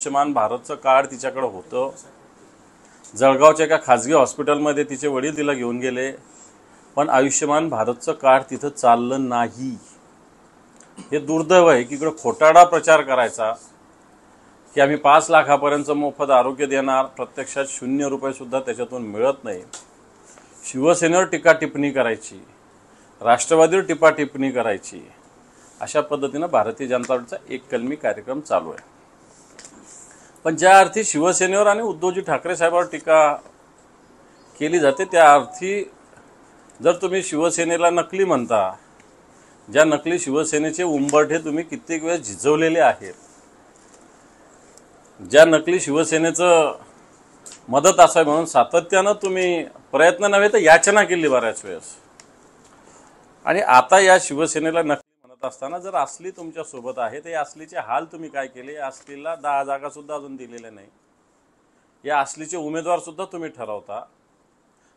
Ayushman भारतचं card तिच्याकडे होतं. जळगावच्या एका खाजगी हॉस्पिटलमध्ये तिचे वडील तिला घेऊन गेले, पण आयुष्यमान भारतचं कार्ड तिथं चाललं नाही. हे दुर्दैव आहे की इकडे खोटारडा प्रचार करायचा की आम्ही 5 लाखापर्यंत मोफत आरोग्य देणार, प्रत्यक्षात 0 रुपये सुद्धा त्याच्यातून मिळत नाही. शिवसेनेवर टीका टिप्पणी करायची, राष्ट्रवादीवर टीका टिप्पणी करायची, अशा पद्धतीनं भारतीय जनता पार्टीचा एक कलमी कार्यक्रम चालू आहे. पण ज्या अर्थी शिवसेनेवर आणि उद्धवजी ठाकरे साहेबांवर टीका केली जाते त्या अर्थी जर तुम्ही शिवसेनेला नकली म्हणता, ज्या नकली शिवसेनेचे उंबरठे तुम्ही कित्येक वेळेस झिजवलेले आहेत, ज्या नकली शिवसेनेचं मदत असावी म्हणून सातत्यानं तुम्ही प्रयत्न नव्हे तर याचना केली बऱ्याच वेळेस, आणि आता या शिवसेनेला नकली म्हणत असताना जर असली तुमच्या सोबत आहे तर या असलीचे हाल तुम्ही काय केले? या असलीला 10 जागा सुद्धा अजून दिलेल्या नाही. या असलीचे उमेदवार सुद्धा तुम्ही ठरवता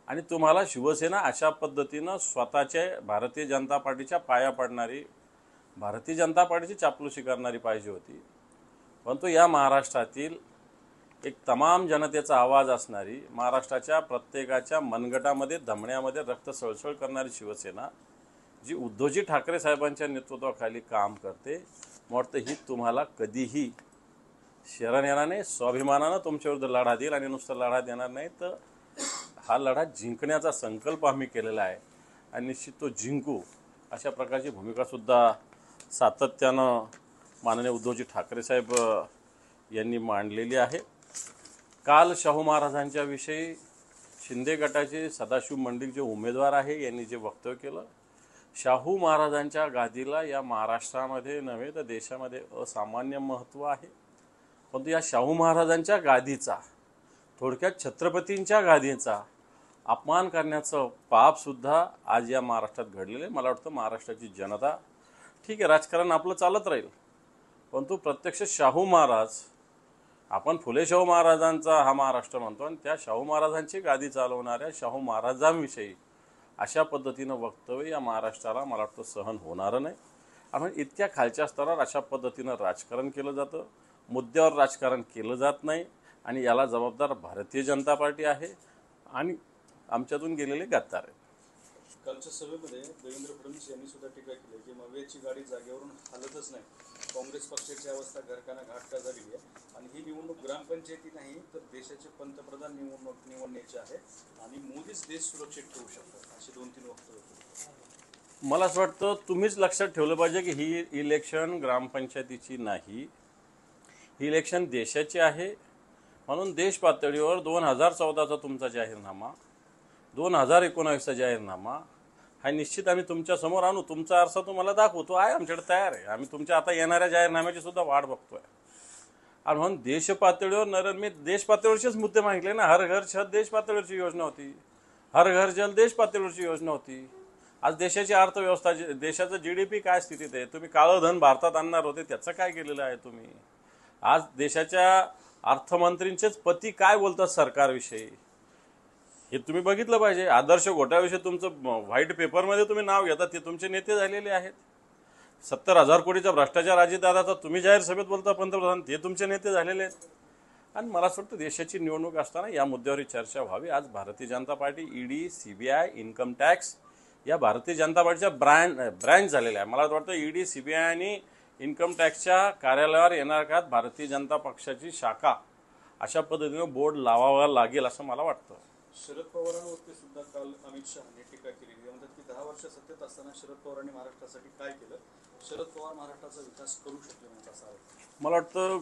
आणि तुम्हाला शिवसेना अशा पद्धतीनं स्वतःच्या भारतीय जनता पार्टीच्या पाया पडणारी, भारतीय जनता पार्टीची चापलुसी करणारी पाहिजे होती. परंतु या महाराष्ट्रातील एक तमाम जनतेचा आवाज असणारी, महाराष्ट्राच्या प्रत्येकाच्या मनगटामध्ये धमण्यामध्ये रक्त सळसळ करणारी शिवसेना जी उद्धवजी ठाकरे साहेबांच्या नेतृत्वाखाली काम करते, वाटतं ही तुम्हाला कधीही शरण येणार नाही. स्वाभिमानानं तुमच्याविरुद्ध लढा देईल आणि नुसतं लढा देणार नाही तर हा लढा जिंकण्याचा संकल्प आम्ही केलेला आहे आणि निश्चित तो जिंकू, अशा प्रकारची भूमिकासुद्धा सातत्यानं माननीय उद्धवजी ठाकरे साहेब यांनी मांडलेली आहे. काल शाहू महाराजांच्या विषयी शिंदे गटाचे सदाशिव मंडिक जे उमेदवार आहे यांनी जे वक्तव्य केलं, शाहू महाराजांच्या गादीला या महाराष्ट्रामध्ये नव्हे तर देशामध्ये असामान्य महत्त्व आहे. परंतु या शाहू महाराजांच्या गादीचा, थोडक्यात छत्रपतींच्या गादीचा अपमान करण्याचं पापसुद्धा आज या महाराष्ट्रात घडलेलं आहे. मला वाटतं महाराष्ट्राची जनता, ठीक आहे राजकारण आपलं चालत राहील, परंतु प्रत्यक्ष शाहू महाराज, आपण फुले शाहू महाराजांचा हा महाराष्ट्र म्हणतो आणि त्या शाहू महाराजांची गादी चालवणाऱ्या शाहू महाराजांविषयी अशा पद्धतीनं वक्तव्य या महाराष्ट्राला मला वाटतं सहन होणारं नाही. आणि इतक्या खालच्या स्तरावर अशा पद्धतीनं राजकारण केलं जातं, मुद्द्यावर राजकारण केलं जात नाही आणि याला जबाबदार भारतीय जनता पार्टी आहे आणि आमच्यातून गेलेले गद्दार आहेत. कालच्या सभेमध्ये देवेंद्र फडणवीस यांनी सुद्धा टीका केली की मवेची गाडी जागेवरून हलतच नाही. काँग्रेस पक्षाची अवस्था घरकाना घाट का झालेली आहे आणि ही निवडणूक ग्रामपंचायती नाही तर देशाचे पंतप्रधान निवडण्याचे आहे आणि मोदीच देश सुरक्षित ठेवू शकतात, अशी 2-3 वक्तव्य. मला असं वाटतं तुम्हीच लक्षात ठेवलं पाहिजे की ही इलेक्शन ग्रामपंचायतीची नाही, ही इलेक्शन देशाची आहे. म्हणून देश पातळीवर 2014चा तुमचा जाहीरनामा, 2019चा जाहीरनामा हा निश्चित आम्ही तुमच्यासमोर आणू. तुमचा आरसा तुम्हाला दाखवतो आहे, आमच्याकडे तयार आहे. आम्ही तुमच्या आता येणाऱ्या जाहीरनाम्याची सुद्धा वाट बघतोय. आणि म्हणून देश पातळीवर मी देश पातळीवरचेच मुद्दे मागितले ना. हर घर छत देश पातळीवरची योजना होती, हर घर जल देश पातळीवरची योजना होती. आज देशाची अर्थव्यवस्था, देशाचं GDP काय स्थितीत आहे, तुम्ही काळं धन भारतात आणणार होते त्याचं काय केलेलं आहे तुम्ही? आज देशाच्या अर्थमंत्रींचेच पती काय बोलतात सरकारविषयी हे तुम्ही बघितलं पाहिजे. आदर्श घोटाळ्याविषयी तुमचं व्हाईट पेपरमध्ये तुम्ही नाव घेता, ते तुमचे नेते झालेले आहेत. 70,000 कोटीचा भ्रष्टाचार अजितदादाचा तुम्ही जाहीर सभेत बोलता पंतप्रधान, ते तुमचे नेते झालेले आहेत. आणि मला असं वाटतं देशाची निवडणूक असताना या मुद्द्यावर चर्चा व्हावी. आज Bharatiya Janata party, ED, CBI, income tax या भारतीय जनता पार्टीच्या ब्रँच झालेल्या आहे. मला वाटतं ED, CBI आणि इन्कम टॅक्सच्या कार्यालयावर येणार काळात भारतीय जनता पक्षाची शाखा अशा पद्धतीनं बोर्ड लावावा लागेल असं मला वाटतं. शरद पवारांवरती सुद्धा काल अमित शहाने टीका केली. म्हणतात की 10 वर्ष सत्तेत असताना शरद पवारांनी महाराष्ट्रासाठी काय केलं, शरद पवार महाराष्ट्राचा विकास करू शकले नाही असा आरोप. मला वाटतं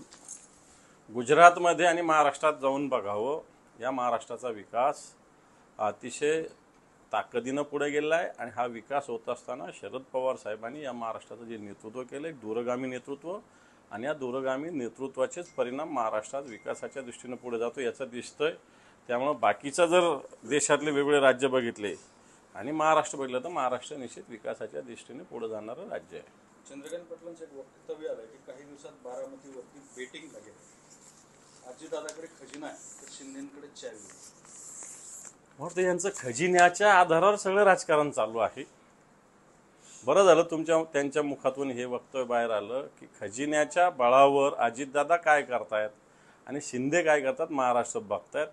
गुजरातमध्ये आणि महाराष्ट्रात जाऊन बघावं. या महाराष्ट्राचा विकास अतिशय ताकदीनं पुढे गेला आहे आणि हा विकास होत असताना शरद पवार साहेबांनी या महाराष्ट्राचं जे नेतृत्व केलं, एक दूरगामी नेतृत्व, आणि या दूरगामी नेतृत्वाचेच परिणाम महाराष्ट्रात विकासाच्या दृष्टीनं पुढे जातो याचं दिसतंय. त्यामुळं बाकीचं जर देशातले वेगवेगळे राज्य बघितले आणि महाराष्ट्र बघितलं तर महाराष्ट्र निश्चित विकासाच्या दृष्टीने पुढे जाणारं राज्य आहे. चंद्रकांत पाटलांचं एक वक्तव्य आलं की काही दिवसात बारामतीवरती बेटिंग लागेल. अजितदादाकडे खजिना आहे तर शिंदेकडे चावी. म्हणून यांचं खजिन्याच्या आधारावर सगळं राजकारण चालू आहे. बरं झालं त्यांच्या मुखातून हे वक्तव्य बाहेर आलं की खजिन्याच्या बळावर अजितदादा काय करतायत आणि शिंदे काय करतात, महाराष्ट्र बघतायत.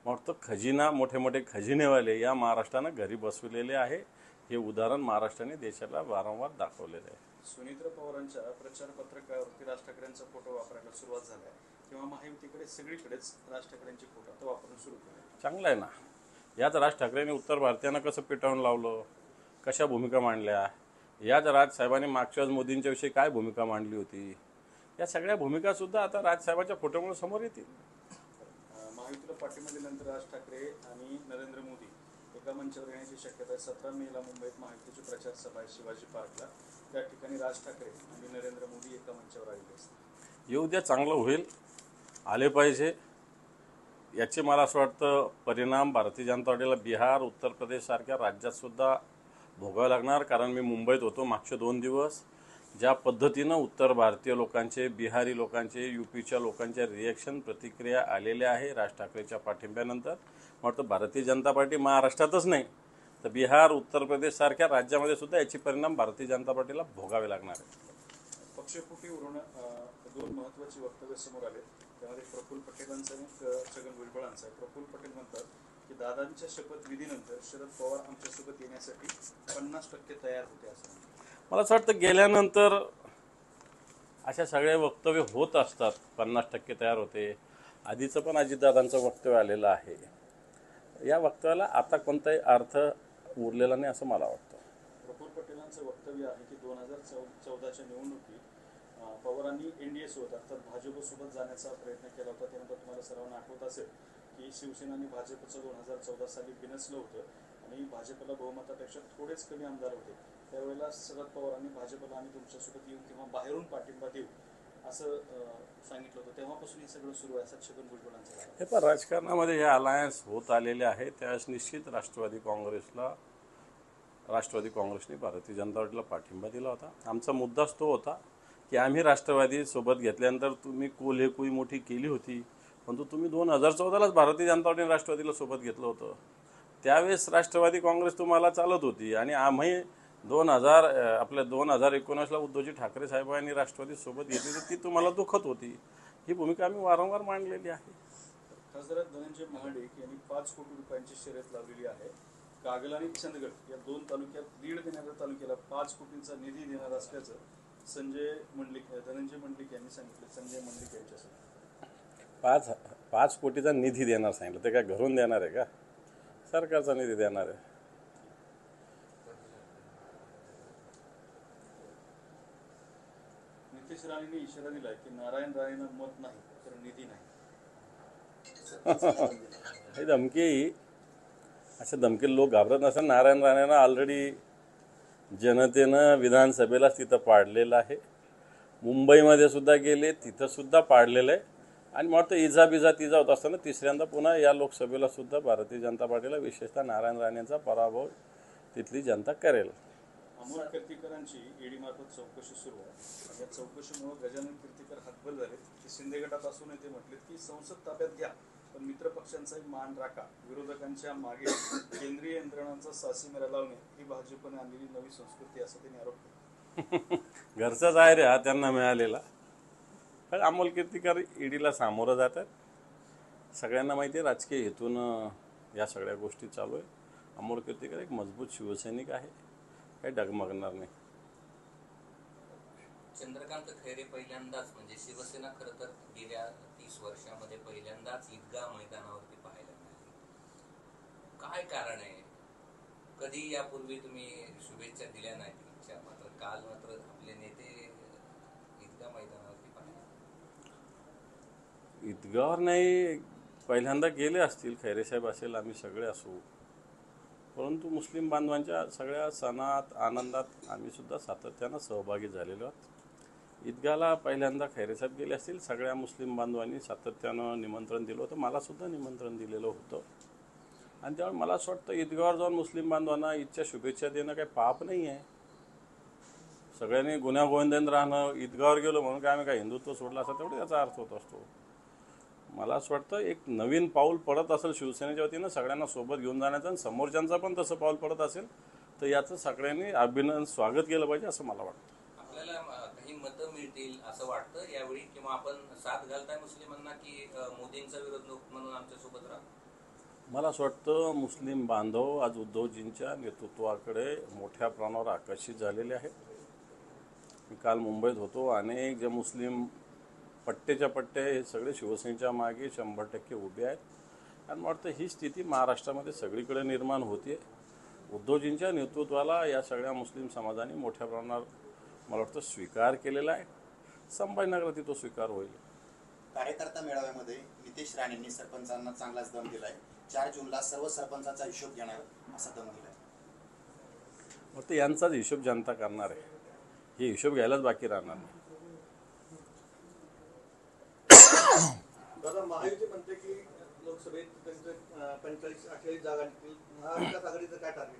मग तो खजिना, मोठे मोठे खजिनेवाले या महाराष्ट्रानं घरी बसवलेले आहे. हे उदाहरण महाराष्ट्राने देशाला वारंवार दाखवलेलं आहे. सुनीत्र पवारांच्या प्रचार पत्रकावरती राज ठाकरेंचा फोटो वापरायला सुरुवात झाली आहे तेव्हा महायुतीकडे सगळीकडेच राज ठाकरेंचे फोटो आता वापरून सुरू केले. चांगलं आहे ना. याच राज ठाकरेंनी उत्तर भारतीयांना कसं पेटावून लावलं, कशा भूमिका मांडल्या. याच राजसाहेबांनी मागच्या वेळेस मोदींच्या विषयी काय भूमिका मांडली होती, या सगळ्या भूमिकासुद्धा आता राजसाहेबांच्या फोटोमुळे समोर येतील. महायुतीला पाठिंबा दिल्यानंतर राज ठाकरे आणि नरेंद्र मोदी एका मंचावर येण्याची शक्यता आहे. 17 मेला मुंबईत महायुतीची प्रचार सभा आहे शिवाजी पार्कला. त्या ठिकाणी राज ठाकरे आणि नरेंद्र मोदी एका मंचावर आलेले असतात. येऊ द्या, चांगलं होईल, आले पाहिजे. याचे मला असं वाटतं परिणाम भारतीय जनता पार्टीला बिहार, उत्तर प्रदेशसारख्या राज्यातसुद्धा भोगावे लागणार. कारण मी मुंबईत होतो मागचे 2 दिवस. ज्या पद्धतीनं उत्तर भारतीय लोकांचे, बिहारी लोकांचे, यूपीच्या लोकांच्या रिॲक्शन, प्रतिक्रिया आलेल्या आहे राज ठाकरेच्या पाठिंब्यानंतर. वाटतं भारतीय जनता पार्टी महाराष्ट्रातच नाही तर बिहार, उत्तर प्रदेशसारख्या राज्यामध्ये सुद्धा याचे परिणाम भारतीय जनता पार्टीला भोगावे लागणार आहे. पक्षफुटीवरून 2 महत्त्वाची वक्तव्य समोर आले. त्यामध्ये प्रफुल्ल पटेलांचं आणि छगन भुजबळांचं आहे. प्रफुल्ल पटेल म्हणतात की दादांच्या शपथविधीनंतर शरद पवार आमच्यासोबत येण्यासाठी 50% तयार होते असं. मला असं वाटतं गेल्यानंतर अशा सगळ्या वक्तव्य होत असतात. 50% तयार होते. आधीचं पण अजितदादांचं वक्तव्य आलेलं आहे. या वक्तव्याला आता कोणताही अर्थ उरलेला नाही असं मला वाटतं. प्रफुल्ल पटेलांचं वक्तव्य आहे की 2014च्या निवडणुकीत पवारांनी एनडीए सोबत अर्थात भाजपसोबत जाण्याचा प्रयत्न केला होता. त्यानंतर तुम्हाला सर्वांना आठवत असेल की शिवसेना आणि भाजपचं 2014 साली बिनसलं होतं आणि भाजपला बहुमतापेक्षा थोडेच कमी आमदार होते. त्यावेळेला शरद पवारांनी भाजपला आम्ही तुमच्यासोबत येऊ किंवा बाहेरून पाठिंबा देऊ असं सांगितलं होतं. तेव्हापासून हे सगळं सुरू आहे असं छगन भुजबळांचं. हे पण राजकारणामध्ये हे अलायन्स होत आलेले आहे. त्यावेळेस निश्चित राष्ट्रवादी काँग्रेसने भारतीय जनता पार्टीला पाठिंबा दिला होता. आमचा मुद्दाच तो होता की आम्ही राष्ट्रवादी सोबत घेतल्यानंतर तुम्ही कोल्हेकुई मोठी केली होती, परंतु तुम्ही 2014लाच भारतीय जनता पार्टीने राष्ट्रवादीला सोबत घेतलं होतं. त्यावेळेस राष्ट्रवादी काँग्रेस तुम्हाला चालत होती आणि आम्ही 2019ला उद्धवजी ठाकरे साहेबांनी राष्ट्रवादी सोबत घेतली तर ती तुम्हाला दुखत होती. ही भूमिका आम्ही वारंवार मांडलेली आहे. खासदार धनंजय महाडिक यांनी 5 कोटी रुपयांची शर्यत लावलेली आहे. कागल आणि चंदगड या 2 तालुक्यात लीड देणाऱ्या तालुक्याला 5 कोटींचा निधी देणार असल्याचं धनंजय मंडलिक यांनी सांगितलं. संजय मंडलिक यांच्यासोबत 5 कोटीचा निधी देणार सांगितलं. ते काय घरून देणार आहे का? सरकारचा निधी देणार आहे. नितेश राणेंनी इशारा दिलाय की नारायण राणेंना मत नाही तर निधी नाही. ही धमकी, अशा धमकी लोक घाबरत नसतात. नारायण राणेंना ऑलरेडी जनतेनं विधानसभेलाच तिथं पाडलेलं आहे. मुंबईमध्ये सुद्धा गेले, तिथं सुद्धा पाडलेलं आहे. आणि मग तो इजा होत असताना तिसऱ्यांदा पुन्हा या लोकसभेला सुद्धा भारतीय जनता पार्टीला विशेषतः नारायण राणेंचा पराभव तिथली जनता करेल. अमोल कीर्तीकरांची ईडी मार्फत चौकशी सुरू आहे. या चौकशीमुळे गजानन कीर्तीकर हतबल झाले. ते शिंदे गटात असून ते म्हटले की संसद ताब्यात घ्या पण मित्र पक्षांचाही मान राखा. विरोधकांच्या मागे केंद्रीय यंत्रणांचा सासीमेरा लावणे ही भाजपने आणलेली नवी संस्कृती असं त्यांनी आरोप केला. घरचाच आहे रे हा त्यांना मिळालेला. पण अमोल कीर्तीकर ईडीला सामोरं जातात. सगळ्यांना माहिती आहे राजकीय हेतून या सगळ्या गोष्टी चालू आहे. अमोल कीर्तीकर एक मजबूत शिवसैनिक आहे, काही डगमगणार नाही. चंद्रकांत खैरे पहिल्यांदाच म्हणजे शिवसेना खरं तर गेल्या 30 वर्षामध्ये पहिल्यांदाच ईदगाह मैदानावरती पाहायला मिळाली. काय कारण आहे? कधी यापूर्वी तुम्ही शुभेच्छा दिल्या नाहीत इच्छा, मात्र काल मात्र आपले नेते ईदगाह मैदानावरती पाहिले. ईदगाहवर नाही, पहिल्यांदा गेले असतील, खैरेसाहेब असेल, आम्ही सगळे असू. परंतु मुस्लिम बांधवांच्या सगळ्या सणात, आनंदात आम्ही सुद्धा सातत्यानं सहभागी झालेलो आहोत. ईदगाहला पहिल्यांदा खैरेसाहेब गेले असतील. सगळ्या मुस्लिम बांधवांनी सातत्यानं निमंत्रण दिलं होतं, मलासुद्धा निमंत्रण दिलेलं होतं. आणि त्यामुळे मला असं वाटतं ईदगाहवर जाऊन मुस्लिम बांधवांना ईदच्या शुभेच्छा देणं काही पाप नाही आहे. सगळ्यांनी गुण्यागोविंदाने राहणं. ईदगाहवर गेलो म्हणून काय आम्ही काय हिंदुत्व सोडलं असं तेवढं याचा अर्थ होत असतो. मला असं वाटतं एक नवीन पाऊल पडत असेल शिवसेनेच्या वतीनं सगळ्यांना सोबत घेऊन जाण्याचं, आणि समोरच्यांचा पण तसं पाऊल पडत असेल तर याचं सगळ्यांनी स्वागत केलं पाहिजे असं मला वाटतं. आपल्याला काही मतं मिळतील असं वाटतं यावेळी, किंवा आपण साथ घालताय मुस्लिमांना की मोदींचा विरोध म्हणून आमच्या सोबत राहा? मला असं वाटतं मुस्लिम बांधव आज उद्धवजींच्या नेतृत्वाकडे मोठ्या प्रमाणावर आकर्षित झालेले आहेत. मी काल मुंबईत होतो, अनेक जे मुस्लिम पट्टेच्या पट्टे हे सगळे शिवसेनेच्या मागे 100% उभे आहेत. आणि मला वाटतं ही स्थिती महाराष्ट्रामध्ये सगळीकडे निर्माण होते. उद्धवजींच्या नेतृत्वाला या सगळ्या मुस्लिम समाजाने मोठ्या प्रमाणावर मला वाटतं स्वीकार केलेला आहे. संभाजीनगरात तो स्वीकार होईल. कार्यकर्ता मेळाव्यामध्ये नितेश राणेंनी सरपंचांना चांगलाच दम दिलाय. 4 जूनला सर्व सरपंचांचा हिशोब घेणार असा दम दिलाय. मग ते यांचाच हिशोब जनता करणार आहे. हे हिशोब घ्यायलाच बाकी राहणार नाही. दादा, महायुती म्हणते की लोकसभेत त्यांचं 45-48 जागा निघतील. महाविकास आघाडीचं काय टार्गेट?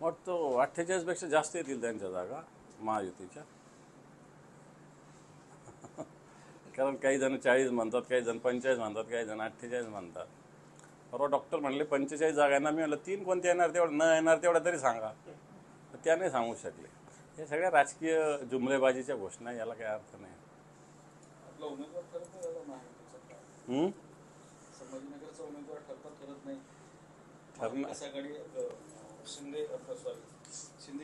वाटतं 48पेक्षा जास्त येतील त्यांच्या जागा महायुतीच्या. कारण काही जण 40 म्हणतात, काही जण 45 म्हणतात, काही जण 48 म्हणतात. परवा डॉक्टर म्हणले 45 जागा येणार. मी म्हणलं 3 कोणत्या येणार, तेवढं न येणार तेवढ्या तरी सांगा. त्या नाही सांगू शकले. हे सगळ्या राजकीय जुमलेबाजीच्या घोषणा, याला काही अर्थ नाही. आपला उमेदवार ठरत नाही दादा महायुतीचा. संभाजीनगरचा उमेदवार ठरत नाही. महाविकास आघाडी शिंदे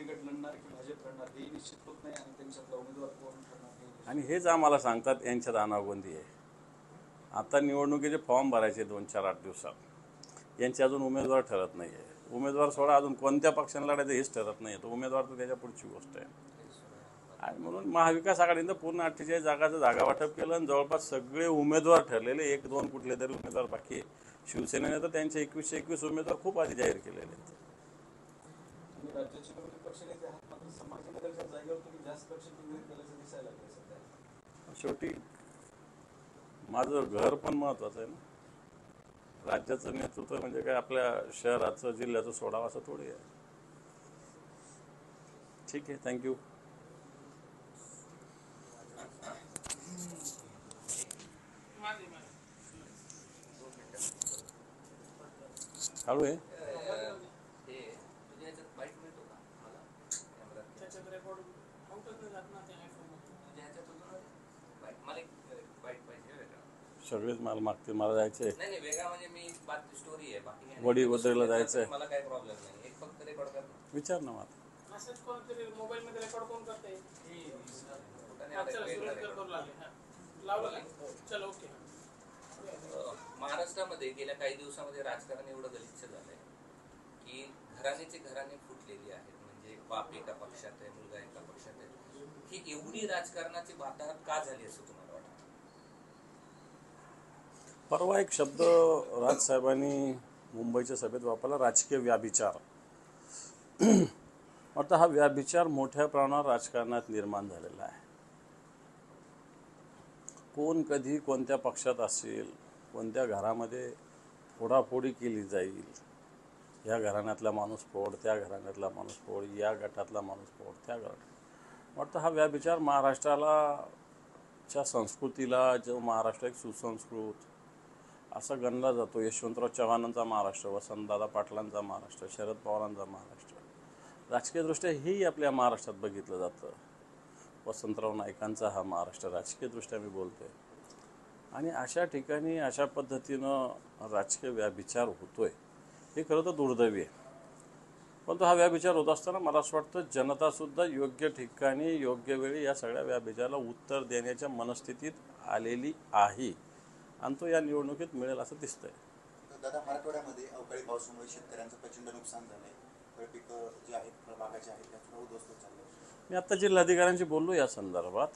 गट लढणार की भाजप लढणार हे निश्चित होत नाही, आणि त्यांच्यातला उमेदवार कोण ठरणार आणि हेच आम्हाला सांगतात यांच्यात अनागोंदी आहे. आता निवडणुकीचे फॉर्म भरायचे 2-4-8 दिवसात. यांचे अजून उमेदवार ठरत नाही आहे. उमेदवार सोडा, अजून कोणत्या पक्षाने लढायचं हेच ठरत नाही. तो उमेदवार तर त्याच्या पुढची गोष्ट आहे. आणि म्हणून महाविकास आघाडीनं पूर्ण 48 जागाचं जागा वाटप केलं आणि जवळपास सगळे उमेदवार ठरलेले. 1-2 कुठले तरी उमेदवार बाकी आहे. शिवसेनेने तर त्यांचे 21 उमेदवार खूप आधी जाहीर केलेले आहेत. राज्याचे विरोधी पक्षनेते आहात, मात्र संभाजीनगरच्या जागेवर तुम्ही जास्त लक्ष केंद्रित केल्याचं दिसायला लागलं सध्या. शेवटी माझं घर पण महत्त्वाचं आहे ना. राज्याचं नेतृत्व म्हणजे काय आपल्या शहराचं जिल्ह्याचं सोडावं असं थोडी आहे. ठीक आहे, थँक्यू. हळू आहे. सगळेच मला मागतील. मला जायचंय नाही वेगळा, म्हणजे मी बाकी स्टोरी आहे, बाकी वडी वद्रेला जायचंय. मला काही प्रॉब्लेम नाही. एक फक्त रेकॉर्ड कर. विचार ना मला. मेसेज कोणतरी मोबाईल मध्ये रेकॉर्ड कोण करते? चलो ओके. महाराष्ट्रामध्ये गेल्या काही दिवसामध्ये राजकारण एवढं गलिच्छ झालंय की घराण्याची घराणे फुटलेली आहेत. म्हणजे बाप एका पक्षात आहे, मुलगा एका पक्षात आहे. ही एवढी राजकारणाची वाताहत का झाली असं तुम्हाला वाटतं? परवा एक शब्द राजसाहेबांनी मुंबईच्या सभेत वापरला, राजकीय व्याभिचार. आता हा व्याभिचार मोठ्या प्रमाणावर राजकारणात निर्माण झालेला आहे. कोण कधी कोणत्या पक्षात असेल, कोणत्या घरामध्ये फोडाफोडी केली जाईल, या घराण्यातला माणूस फोड, त्या घराण्यातला माणूस फोड, या गटातला माणूस फोड, त्या गटात. वाटतं हा व्याभिचार महाराष्ट्राच्या संस्कृतीला, जो महाराष्ट्र एक सुसंस्कृत असा गणला जातो. यशवंतराव चव्हाणांचा महाराष्ट्र, वसंतदादा पाटलांचा महाराष्ट्र, शरद पवारांचा महाराष्ट्र, राजकीयदृष्ट्या हेही आपल्या महाराष्ट्रात बघितलं जातं. वसंतराव नाईकांचा हा महाराष्ट्र राजकीयदृष्ट्या मी बोलतोय. आणि अशा ठिकाणी अशा पद्धतीनं राजकीय व्याभिचार होतोय, हे खरं तर दुर्दैवी आहे. पण तो हा व्याभिचार होत असताना मला असं वाटतं जनतासुद्धा योग्य ठिकाणी योग्य वेळी या सगळ्या व्याभिचाराला उत्तर देण्याच्या मनस्थितीत आलेली आहे, आणि तो या निवडणुकीत मिळेल असं दिसतंय. दादा, मराठवाड्यामध्ये अवकाळी पावसामुळे शेतकऱ्यांचं प्रचंड नुकसान झालंय. फळपिकं जे आहेत, फळबागाचे आहेत, त्याचं उद्ध्वस्त चाललंय. मी आत्ता जिल्हाधिकाऱ्यांशी बोललो या संदर्भात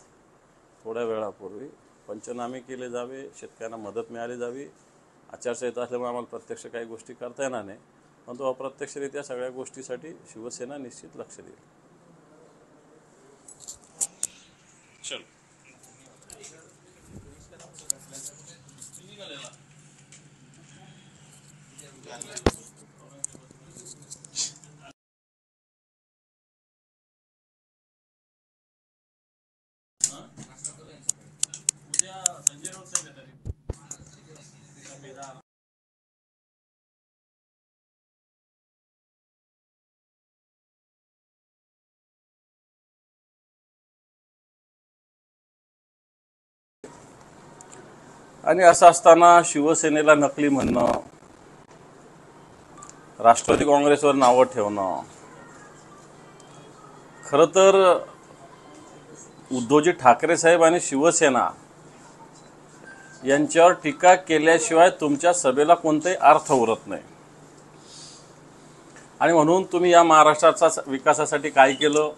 थोड्या वेळापूर्वी. पंचनामे केले जावे, शेतकऱ्यांना मदत मिळाली जावी. आचारसंहिता असल्यामुळे आम्हाला प्रत्यक्ष काही गोष्टी करता येणार नाही, पण तो अप्रत्यक्षरित्या सगळ्या गोष्टीसाठी शिवसेना निश्चित लक्ष देईल. चल. आणि असं असताना शिवसेनेला नकली म्हणणं, राष्ट्रवादी काँग्रेसवर नावं ठेवणं, खरं तर उद्धवजी ठाकरे साहेब आणि शिवसेना यांच्यावर टीका केल्याशिवाय तुमच्या सभेला कोणताही अर्थ उरत नाही. आणि म्हणून तुम्ही या महाराष्ट्राचा विकासासाठी काय केलं,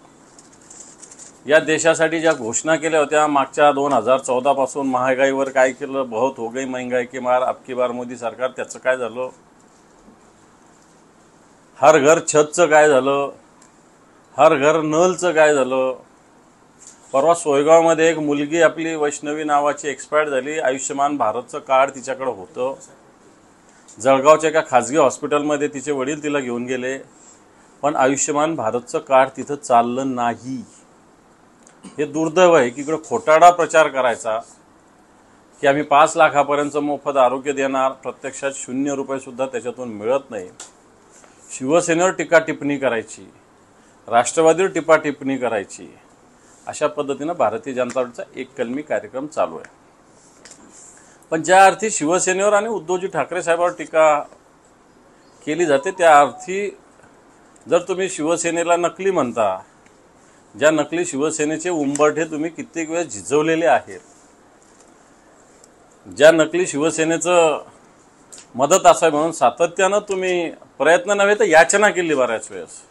या देशासाठी ज्या घोषणा केल्या होत्या मागच्या 2014 पासून, महागाईवर काय केलं, बहुत हो गई महंगाई की मार, अब की बार मोदी सरकार, त्याचं काय झालं, हर घर छतचं काय झालं, हर घर नलचं काय झालं. परवा सोयगावमध्ये एक मुलगी आपली वैष्णवी नावाची एक्सपायर झाली, आयुष्यमान भारतचं कार्ड तिच्याकडे होतं. जळगावच्या एका खाजगी हॉस्पिटलमध्ये तिचे वडील तिला घेऊन गेले, पण आयुष्यमान भारतचं कार्ड तिथं चाललं नाही. हे दुर्दैव आहे की इकडं खोटारडा प्रचार करायचा की आम्ही 5 लाखापर्यंत मोफत आरोग्य देणार, प्रत्यक्षात 0 रुपये सुद्धा त्याच्यातून मिळत नाही. शिवसेनेवर टीका टिप्पणी करायची, राष्ट्रवादीवर टीका टिप्पणी करायची, अशा पद्धतीनं भारतीय जनता पार्टीचा एक कलमी कार्यक्रम चालू आहे. पण ज्या अर्थी शिवसेनेवर आणि उद्धवजी ठाकरे साहेबांवर टीका केली जाते, त्या अर्थी जर तुम्ही शिवसेनेला नकली म्हणता, ज्या नकली शिवसेनेचे उंबरठे तुम्ही कित्येक वेळेस झिजवलेले आहेत, ज्या नकली शिवसेनेचं मदत असावी म्हणून सातत्यानं तुम्ही प्रयत्न नव्हे तर याचना केली बऱ्याच वेळेस,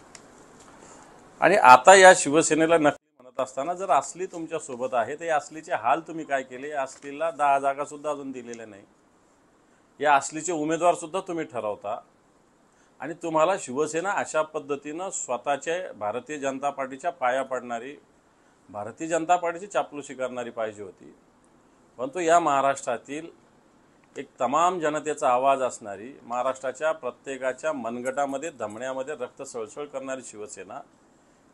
आणि आता या शिवसेनेला नकली म्हणत असताना जर असली तुमच्या सोबत आहे तर या असलीचे हाल तुम्ही काय केले. या असलीला 10 जागा सुद्धा अजून दिलेल्या नाही. या असलीचे उमेदवार सुद्धा तुम्ही ठरवता, आणि तुम्हाला शिवसेना अशा पद्धतीनं स्वतःच्या भारतीय जनता पार्टीच्या पाया पडणारी, भारतीय जनता पार्टीची चापलुसी करणारी पाहिजे होती. परंतु या महाराष्ट्रातील एक तमाम जनतेचा आवाज असणारी, महाराष्ट्राच्या प्रत्येकाच्या मनगटामध्ये धमण्यामध्ये रक्त सळसळ करणारी शिवसेना,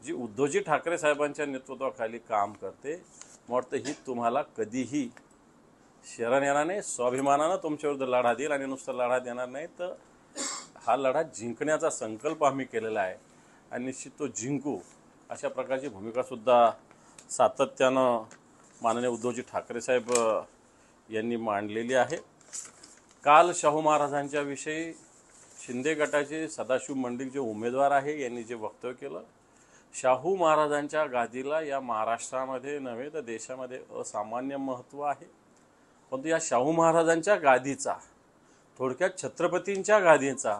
जी उद्धवजी ठाकरे साहेबांच्या नेतृत्वाखाली काम करते, मला वाटतं ही तुम्हाला कधीही शरण येणार नाही. स्वाभिमानानं तुमच्याविरुद्ध लढा देईल, आणि नुसतं लढा देणार नाही तर हा लढा जिंकण्याचा संकल्प आम्ही केलेला आहे, आणि निश्चित तो जिंकू, अशा प्रकारची भूमिकासुद्धा सातत्यानं माननीय उद्धवजी ठाकरे साहेब यांनी मांडलेली आहे. काल शाहू महाराजांच्या विषयी शिंदे गटाचे सदाशिव मंडिक जे उमेदवार आहे यांनी जे वक्तव्य केलं, शाहू महाराजांच्या गादीला या महाराष्ट्रामध्ये नव्हे तर देशामध्ये असामान्य महत्त्व आहे. परंतु या शाहू महाराजांच्या गादीचा, थोडक्यात छत्रपतींच्या गादीचा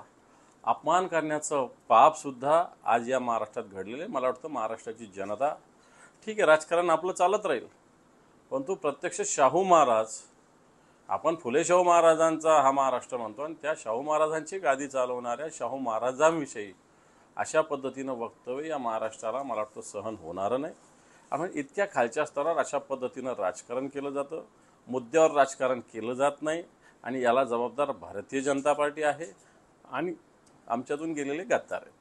अपमान करण्याचं पापसुद्धा आज या महाराष्ट्रात घडलेलं आहे. मला वाटतं महाराष्ट्राची जनता, ठीक आहे राजकारण आपलं चालत राहील, परंतु प्रत्यक्ष शाहू महाराज, आपण फुले शाहू महाराजांचा हा महाराष्ट्र म्हणतो, आणि त्या शाहू महाराजांची गादी चालवणाऱ्या शाहू महाराजांविषयी अशा पद्धतीनं वक्तव्य या महाराष्ट्राला मला वाटतं सहन होणारं नाही. आणि इतक्या खालच्या स्तरावर अशा पद्धतीनं राजकारण केलं जातं, मुद्द्यावर राजकारण केलं जात नाही, आणि याला जबाबदार भारतीय जनता पार्टी आहे आणि आमच्यातून गेलेले गद्दार आहेत.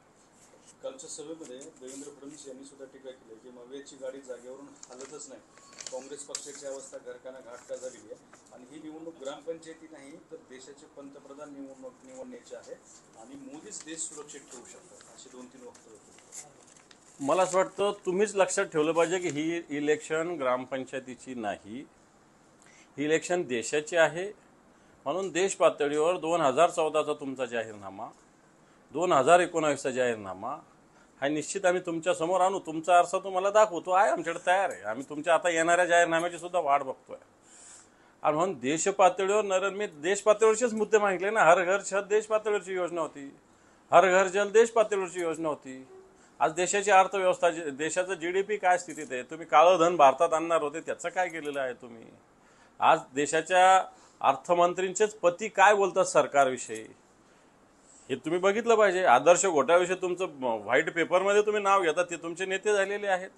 कालच्या सभेमध्ये देवेंद्र फडणवीस यांनी सुद्धा टीका केली की मवेची गाडी जागेवरून हलतच नाही, काँग्रेस पक्षाची अवस्था घरकाना घाट का झालेली आहे, आणि ही निवडणूक ग्रामपंचायती नाही तर देशाचे पंतप्रधान निवडण्याचे आहे, आणि मोदीच देश सुरक्षित ठेवू शकतात, अशी 2-3 वक्तव्य. मला असं वाटतं तुम्हीच लक्षात ठेवलं पाहिजे की ही इलेक्शन ग्रामपंचायतीची नाही, ही इलेक्शन देशाची आहे. म्हणून देश पातळीवर 2014चा तुमचा जाहीरनामा, 2019चा जाहीरनामा हा निश्चित आम्ही तुमच्यासमोर आणू, तुमचा अर्थ तुम्हाला दाखवतो आहे, आमच्याकडे तयार आहे. आम्ही तुमच्या आता येणाऱ्या जाहीरनाम्याची सुद्धा वाट बघतोय. आणि म्हणून देश पातळीवर मी देश पातळीवरचेच मुद्दे मागितले ना. हर घर छत देश पातळीवरची योजना होती, हर घर जल देश पातळीवरची योजना होती. आज देशाची अर्थव्यवस्था, देशाचं GDP काय स्थितीत आहे, तुम्ही काळं धन भारतात आणणार होते त्याचं काय केलेलं आहे तुम्ही. आज देशाच्या अर्थमंत्रींचेच पती काय बोलतात सरकारविषयी हे तुम्ही बघितलं पाहिजे. आदर्श घोटाळ्याविषयी तुमचं व्हाईट पेपरमध्ये तुम्ही नाव घेता, ते तुमचे नेते झालेले आहेत.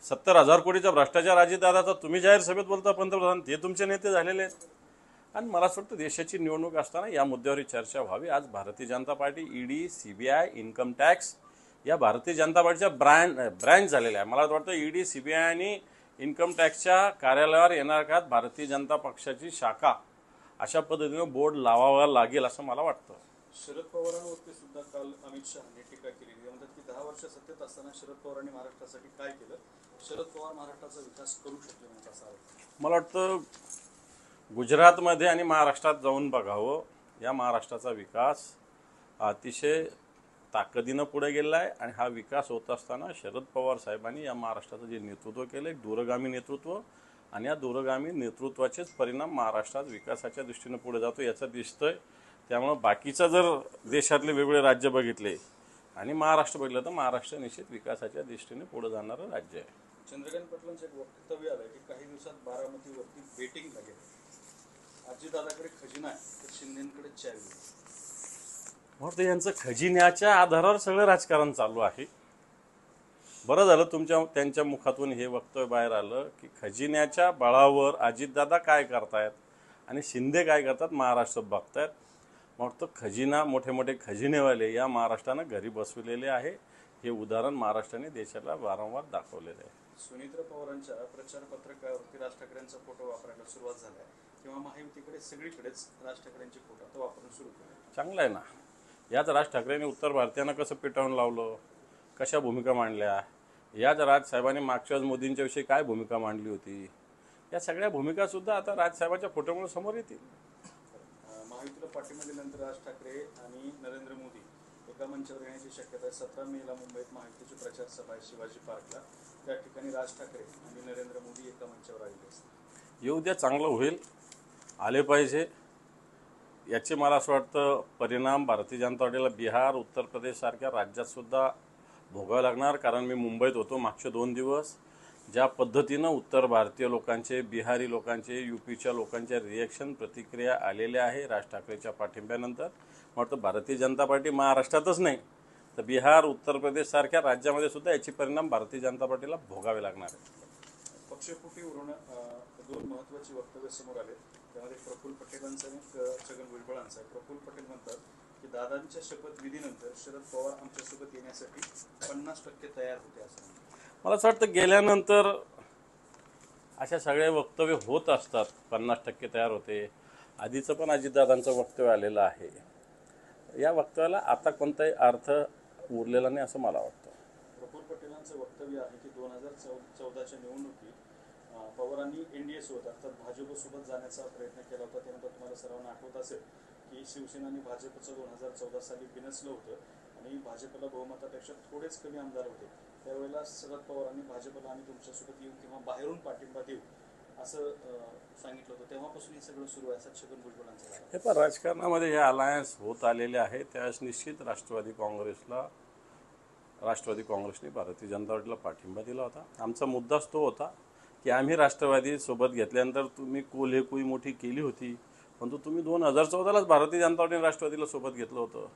70,000 कोटीचा भ्रष्टाचार अजितदादाचा तुम्ही जाहीर सभेत बोलता पंतप्रधान, ते तुमचे नेते झालेले आहेत. आणि मला असं वाटतं देशाची निवडणूक असताना या मुद्द्यावर चर्चा व्हावी. आज Bharatiya Janata party, ED, CBI, income tax या भारतीय जनता पार्टीच्या ब्रँच झालेल्या आहे. मला वाटतं ED, CBI आणि इन्कम टॅक्सच्या कार्यालयावर येणार काळात भारतीय जनता पक्षाची शाखा अशा पद्धतीनं बोर्ड लावावा लागेल असं मला वाटतं. शरद पवारांवरती सुद्धा काल अमित शहानी टीका केली. म्हणतात की 10 वर्ष सत्तेत असताना शरद पवारांनी महाराष्ट्रासाठी काय केलं, शरद पवार महाराष्ट्राचा विकास करू शकले नाही असा आरोप. मला वाटतं गुजरातमध्ये आणि महाराष्ट्रात जाऊन बघावं. या महाराष्ट्राचा विकास अतिशय ताकदीनं पुढे गेलेला आहे आणि हा विकास होत असताना शरद पवार साहेबांनी या महाराष्ट्राचं जे नेतृत्व केलं एक दूरगामी नेतृत्व, आणि या दूरगामी नेतृत्वाचेच परिणाम महाराष्ट्रात विकासाच्या दृष्टीनं पुढे जातो याचं दिसतंय. त्यामुळं बाकीचं जर देशातले वेगवेगळे राज्य बघितले आणि महाराष्ट्र बघितलं तर महाराष्ट्र निश्चित विकासाच्या दृष्टीने पुढे जाणारं राज्य आहे. चंद्रकांत पाटलांचं एक वक्तव्य आलंय की काही दिवसात बारामतीवरती बेटिंग लागेल. अजितदादाकडे खजिना आहे तर शिंदेकडे चावी. म्हणून यांचं खजिन्याच्या आधारावर सगळं राजकारण चालू आहे. बरं झालं त्यांच्या मुखातून हे वक्तव्य बाहेर आलं की खजिन्याच्या बळावर अजितदादा काय करतायत आणि शिंदे काय करतात महाराष्ट्र बघतायत. मग तो खजिना, मोठे मोठे खजिनेवाले या महाराष्ट्रानं घरी बसवलेले आहे. हे उदाहरण महाराष्ट्राने देशाला वारंवार दाखवलेलं आहे. सुनीत्रा पवारांच्या प्रचार पत्रकावरती राज ठाकरेंचा फोटो वापरायला सुरुवात झाली आहे किंवा महायुतीकडे सगळीकडेच राज ठाकरेंचे फोटो आता वापरून सुरू केले. चांगलं आहे ना. याच राज ठाकरेंनी उत्तर भारतीयांना कसं पेटावून लावलं, कशा भूमिका मांडल्या, याच राजसाहेबांनी मागच्याच मोदींच्या विषयी काय भूमिका मांडली होती, या सगळ्या भूमिकासुद्धा आता राजसाहेबांच्या फोटोमुळे समोर येतील. महायुतीला पाठिंबा दिल्यानंतर राज ठाकरे आणि नरेंद्र मोदी एका मंचावर येण्याची शक्यता आहे. 17 मेला मुंबईत महायुतीची प्रचार सभा आहे शिवाजी पार्कला. त्या ठिकाणी राज ठाकरे आणि नरेंद्र मोदी एका मंचावर आलेले असतात. येऊ द्या, चांगलं होईल, आले पाहिजे. याचे मला असं वाटतं परिणाम भारतीय जनता पार्टीला बिहार, उत्तर प्रदेशसारख्या राज्यातसुद्धा भोगावं लागणार. कारण मी मुंबईत होतो मागचे 2 दिवस. ज्या पद्धतीनं उत्तर भारतीय लोकांचे, बिहारी लोकांचे, यूपीच्या लोकांच्या रिॲक्शन, प्रतिक्रिया आलेल्या आहे राज ठाकरेच्या पाठिंब्यानंतर. वाटतं भारतीय जनता पार्टी महाराष्ट्रातच नाही तर बिहार, उत्तर प्रदेशसारख्या राज्यामध्ये सुद्धा याचे परिणाम भारतीय जनता पार्टीला भोगावे लागणार आहेत. पक्षफुटीवरून 2 महत्त्वाची वक्तव्य समोर आले. त्यामध्ये प्रफुल्ल पटेलांचं आणि छगन भुजबळांचं. प्रफुल्ल पटेल म्हणतात की दादांच्या शपथविधीनंतर शरद पवार आमच्यासोबत येण्यासाठी 50% तयार होते असं. मला असं वाटतं गेल्यानंतर अशा सगळे वक्तव्य होत असतात. 50% तयार होते. आधीचं पण अजितदादांचं वक्तव्य आलेलं आहे. या वक्तव्याला आता कोणताही अर्थ उरलेला नाही असं मला वाटतं. प्रफुल्ल पटेलांचं वक्तव्य आहे की 2014च्या निवडणुकीत पवारांनी एनडीए सोबत अर्थात भाजपसोबत जाण्याचा प्रयत्न केला होता. त्यानंतर तुम्हाला सर्वांना आठवत असेल की शिवसेना आणि भाजपचं 2014 साली बिनसलं होतं आणि भाजपला बहुमतापेक्षा थोडेच कमी आमदार होते. त्यावेळेला शरद पवारांनी भाजपला आम्ही तुमच्यासोबत येऊ किंवा बाहेरून पाठिंबा देऊ असं सांगितलं होतं. तेव्हापासून हे सगळं सुरू आहे असं छगन भुजबळांचं. हे पण राजकारणामध्ये हे अलायन्स होत आलेले आहे. त्यावेळेस निश्चित राष्ट्रवादी काँग्रेसने भारतीय जनता पार्टीला पाठिंबा दिला होता. आमचा मुद्दाच तो होता की आम्ही राष्ट्रवादी सोबत घेतल्यानंतर तुम्ही कोल्हेकुई मोठी केली होती, परंतु तुम्ही 2014लाच भारतीय जनता पार्टीने राष्ट्रवादीला सोबत घेतलं होतं.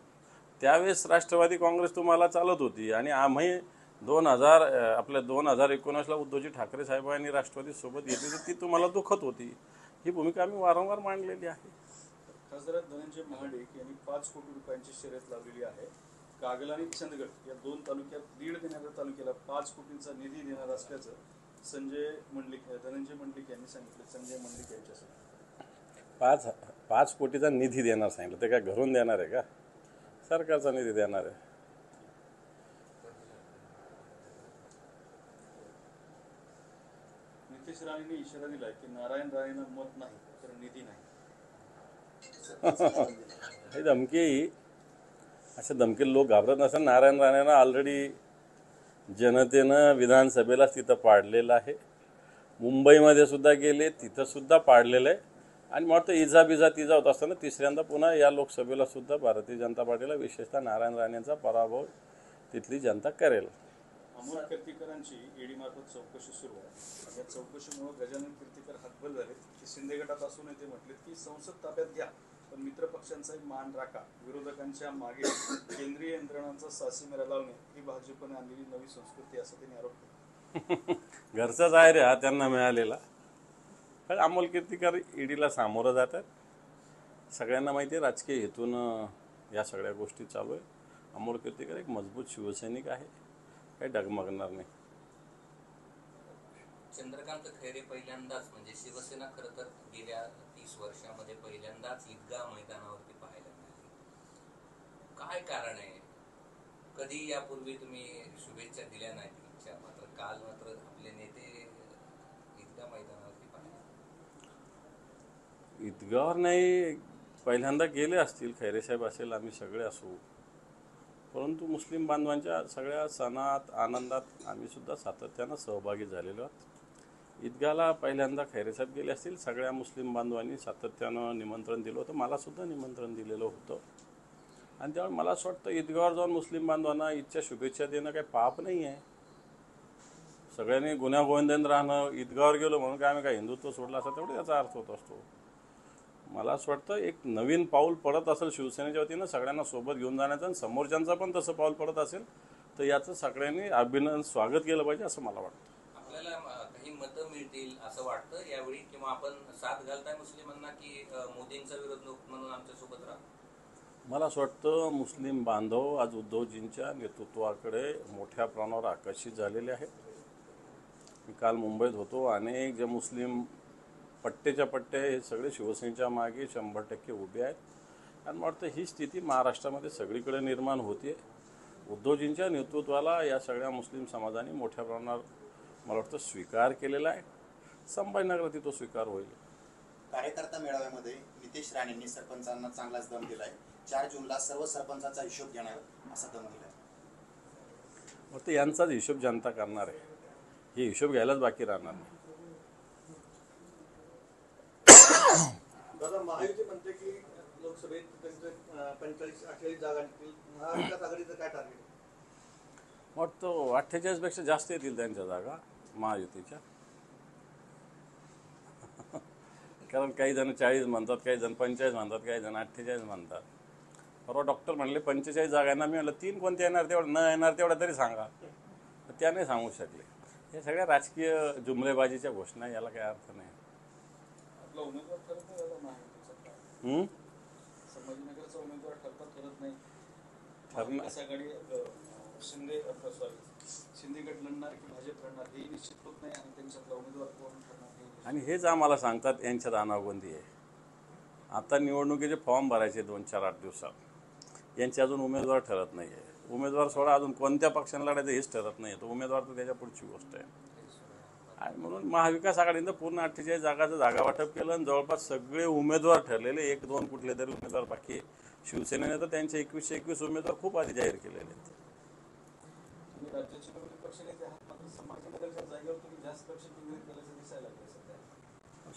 त्यावेळेस राष्ट्रवादी काँग्रेस तुम्हाला चालत होती आणि आम्ही 2019ला उद्धवजी ठाकरे साहेबांनी राष्ट्रवादी सोबत घेतली तर ती तुम्हाला दुखत होती. ही भूमिका आम्ही वारंवार मांडलेली आहे. खासदार धनंजय महाडिक यांनी 5 कोटी रुपयांची शर्यत लावलेली आहे. कागल आणि चंदगड या 2 तालुक्यात, 1.5 देणाऱ्या तालुक्याला 5 कोटींचा निधी देणार असल्याचं धनंजय मंडलिक यांनी सांगितलं. संजय मंडलिक यांच्यासमोर 5 कोटीचा निधी देणार सांगितलं. ते काय घरून देणार आहे का? सरकारचा निधी देणार आहे. नितेश राणेंनी इशारा दिलाय की नारायण राणेंना मत नाही तर निधी नाही. ही धमकी, अशा धमकीला लोक घाबरत नसतात. नारायण राणेंना ऑलरेडी जनतेनं विधानसभेलाच तिथं पाडलेलं आहे. मुंबईमध्ये सुद्धा गेले, तिथं सुद्धा पाडलेलं आहे. आणि मग तो इजा होत असताना तिसऱ्यांदा पुन्हा या लोकसभेला सुद्धा भारतीय जनता पार्टीला विशेषतः नारायण राणेंचा पराभव तिथली जनता करेल. अमोल कीर्तीकरांची ईडी मार्फत चौकशी सुरू आहे. या चौकशीमुळे गजानन कीर्तीकर हतबल झाले की शिंदे गटात असून ते म्हटले की संसद ताब्यात घ्या पण मित्रपक्षांचाही मान राखा. विरोधकांच्या मागे केंद्रीय यंत्रणांचा सासीमेरा लावणे ही भाजपने आणलेली नवी संस्कृती असं त्यांनी आरोप केला. घरचाच आहे रे हा त्यांना मिळालेला. पण अमोल कीर्तीकर ईडीला सामोरं जातात. सगळ्यांना माहिती आहे राजकीय हेतून या सगळ्या गोष्टी चालू आहे. अमोल कीर्तीकर एक मजबूत शिवसैनिक आहे, काही डगमगणार नाही. चंद्रकांत खैरे पहिल्यांदाच म्हणजे शिवसेना खरं तर गेल्या 30 वर्षामध्ये पहिल्यांदाच ईदगाह मैदानावरती पाहायला मिळाली. काय कारण आहे? कधी यापूर्वी तुम्ही शुभेच्छा दिल्या नाहीत इच्छा, मात्र काल मात्र आपले नेते ईदगाह मैदानावरती पाहिले. ईदगावर नाही, पहिल्यांदा गेले असतील, खैरेसाहेब असेल, आम्ही सगळे असू, परंतु मुस्लिम बांधवांच्या सगळ्या सणात आनंदात आम्ही सुद्धा सातत्यानं सहभागी झालेलो आहोत. ईदगाला पहिल्यांदा खैरेसाहेब गेले असतील, सगळ्या मुस्लिम बांधवांनी सातत्यानं निमंत्रण दिलं होतं, मलासुद्धा निमंत्रण दिलेलं होतं. आणि त्यामुळे मला असं वाटतं ईदगावर जाऊन मुस्लिम बांधवांना ईदच्या शुभेच्छा देणं काही पाप नाही आहे. सगळ्यांनी गुण्यागोविंदाने राहणं, ईदगावर गेलो म्हणून काय आम्ही काय हिंदुत्व सोडलं असं तेवढं याचा अर्थ होत असतो. मला असं वाटतं एक नवीन पाऊल पडत असेल शिवसेनेच्या वतीनं सगळ्यांना सोबत घेऊन जाण्याचं, आणि समोरच्यांचं पण तसं पाऊल पडत असेल तर याचं सगळ्यांनी अभिनंदन स्वागत केलं पाहिजे असं मला वाटतं. आपल्याला काही मतं मिळतील असं वाटतं यावेळी, किंवा आपण साथ घालताय मुस्लिमांना की मोदींचा विरोध म्हणून आमच्या सोबत राहा? मला असं वाटतं मुस्लिम बांधव आज उद्धवजींच्या नेतृत्वाकडे मोठ्या प्रमाणावर आकर्षित झालेले आहेत. मी काल मुंबईत होतो, अनेक जे मुस्लिम पट्टेच्या पट्टे हे सगळे शिवसेनेच्या मागे 100% उभे आहेत. आणि मला वाटतं ही स्थिती महाराष्ट्रामध्ये सगळीकडे निर्माण होते. उद्धवजींच्या नेतृत्वाला या सगळ्या मुस्लिम समाजाने मोठ्या प्रमाणावर मला वाटतं स्वीकार केलेला आहे. संभाजीनगरात तो स्वीकार होईल. कार्यकर्ता मेळाव्यामध्ये नितेश राणेंनी सरपंचांना चांगलाच दम दिलाय. 4 जूनला सर्व सरपंचाचा हिशोब घेणार असा दम दिलाय. फक्त यांचाच हिशोब जनता करणार आहे. हे हिशोब घ्यायलाच बाकी राहणार नाही. दादा, महायुती म्हणते की लोकसभेत त्यांचं 45-48 जागा निघतील. महाविकास आघाडीचं काय टार्गेट आहे? वाटतं 48पेक्षा जास्त येतील त्यांच्या जागा महायुतीच्या. कारण काही जण 40 म्हणतात, काही जण 45 म्हणतात, काही जण 48 म्हणतात. परवा डॉक्टर म्हणले 45 जागांना. मी म्हणलं 3 कोणत्या येणार, तेवढं न येणार तेवढ्या तरी सांगा. तर त्या नाही सांगू शकले. हे सगळ्या राजकीय जुमलेबाजीच्या घोषणा, याला काही अर्थ नाही. आपला उमेदवार ठरत नाही दादा महायुतीचा. संभाजीनगरचा उमेदवार ठरत नाही. महाविकास आघाडी शिंदे गट लढणार की भाजप लढणार हे निश्चित होत नाही, आणि त्यांच्यातला उमेदवार कोण ठरणार आणि हेच आम्हाला सांगतात यांच्यात अनागोंदी आहे. आता निवडणुकीचे फॉर्म भरायचे 2-4-8 दिवसात, यांचे अजून उमेदवार ठरत नाही आहे. उमेदवार सोडा, अजून कोणत्या पक्षाने लढायचं हेच ठरत नाही. तो उमेदवार तर त्याच्या पुढची गोष्ट आहे. आणि म्हणून महाविकास आघाडीनं पूर्ण 48 जागाचं जागा वाटप केलं, आणि जवळपास सगळे उमेदवार ठरलेले, 1-2 कुठले तरी उमेदवार बाकी आहे. शिवसेनेने तर त्यांचे 2121 उमेदवार खूप आधी जाहीर केलेले आहेत. राज्याचे विरोधी पक्षनेते आहात, मात्र संभाजीनगरच्या जागेवर तुम्ही जास्त लक्ष केंद्रित केल्याचं दिसायला लागलं सध्या.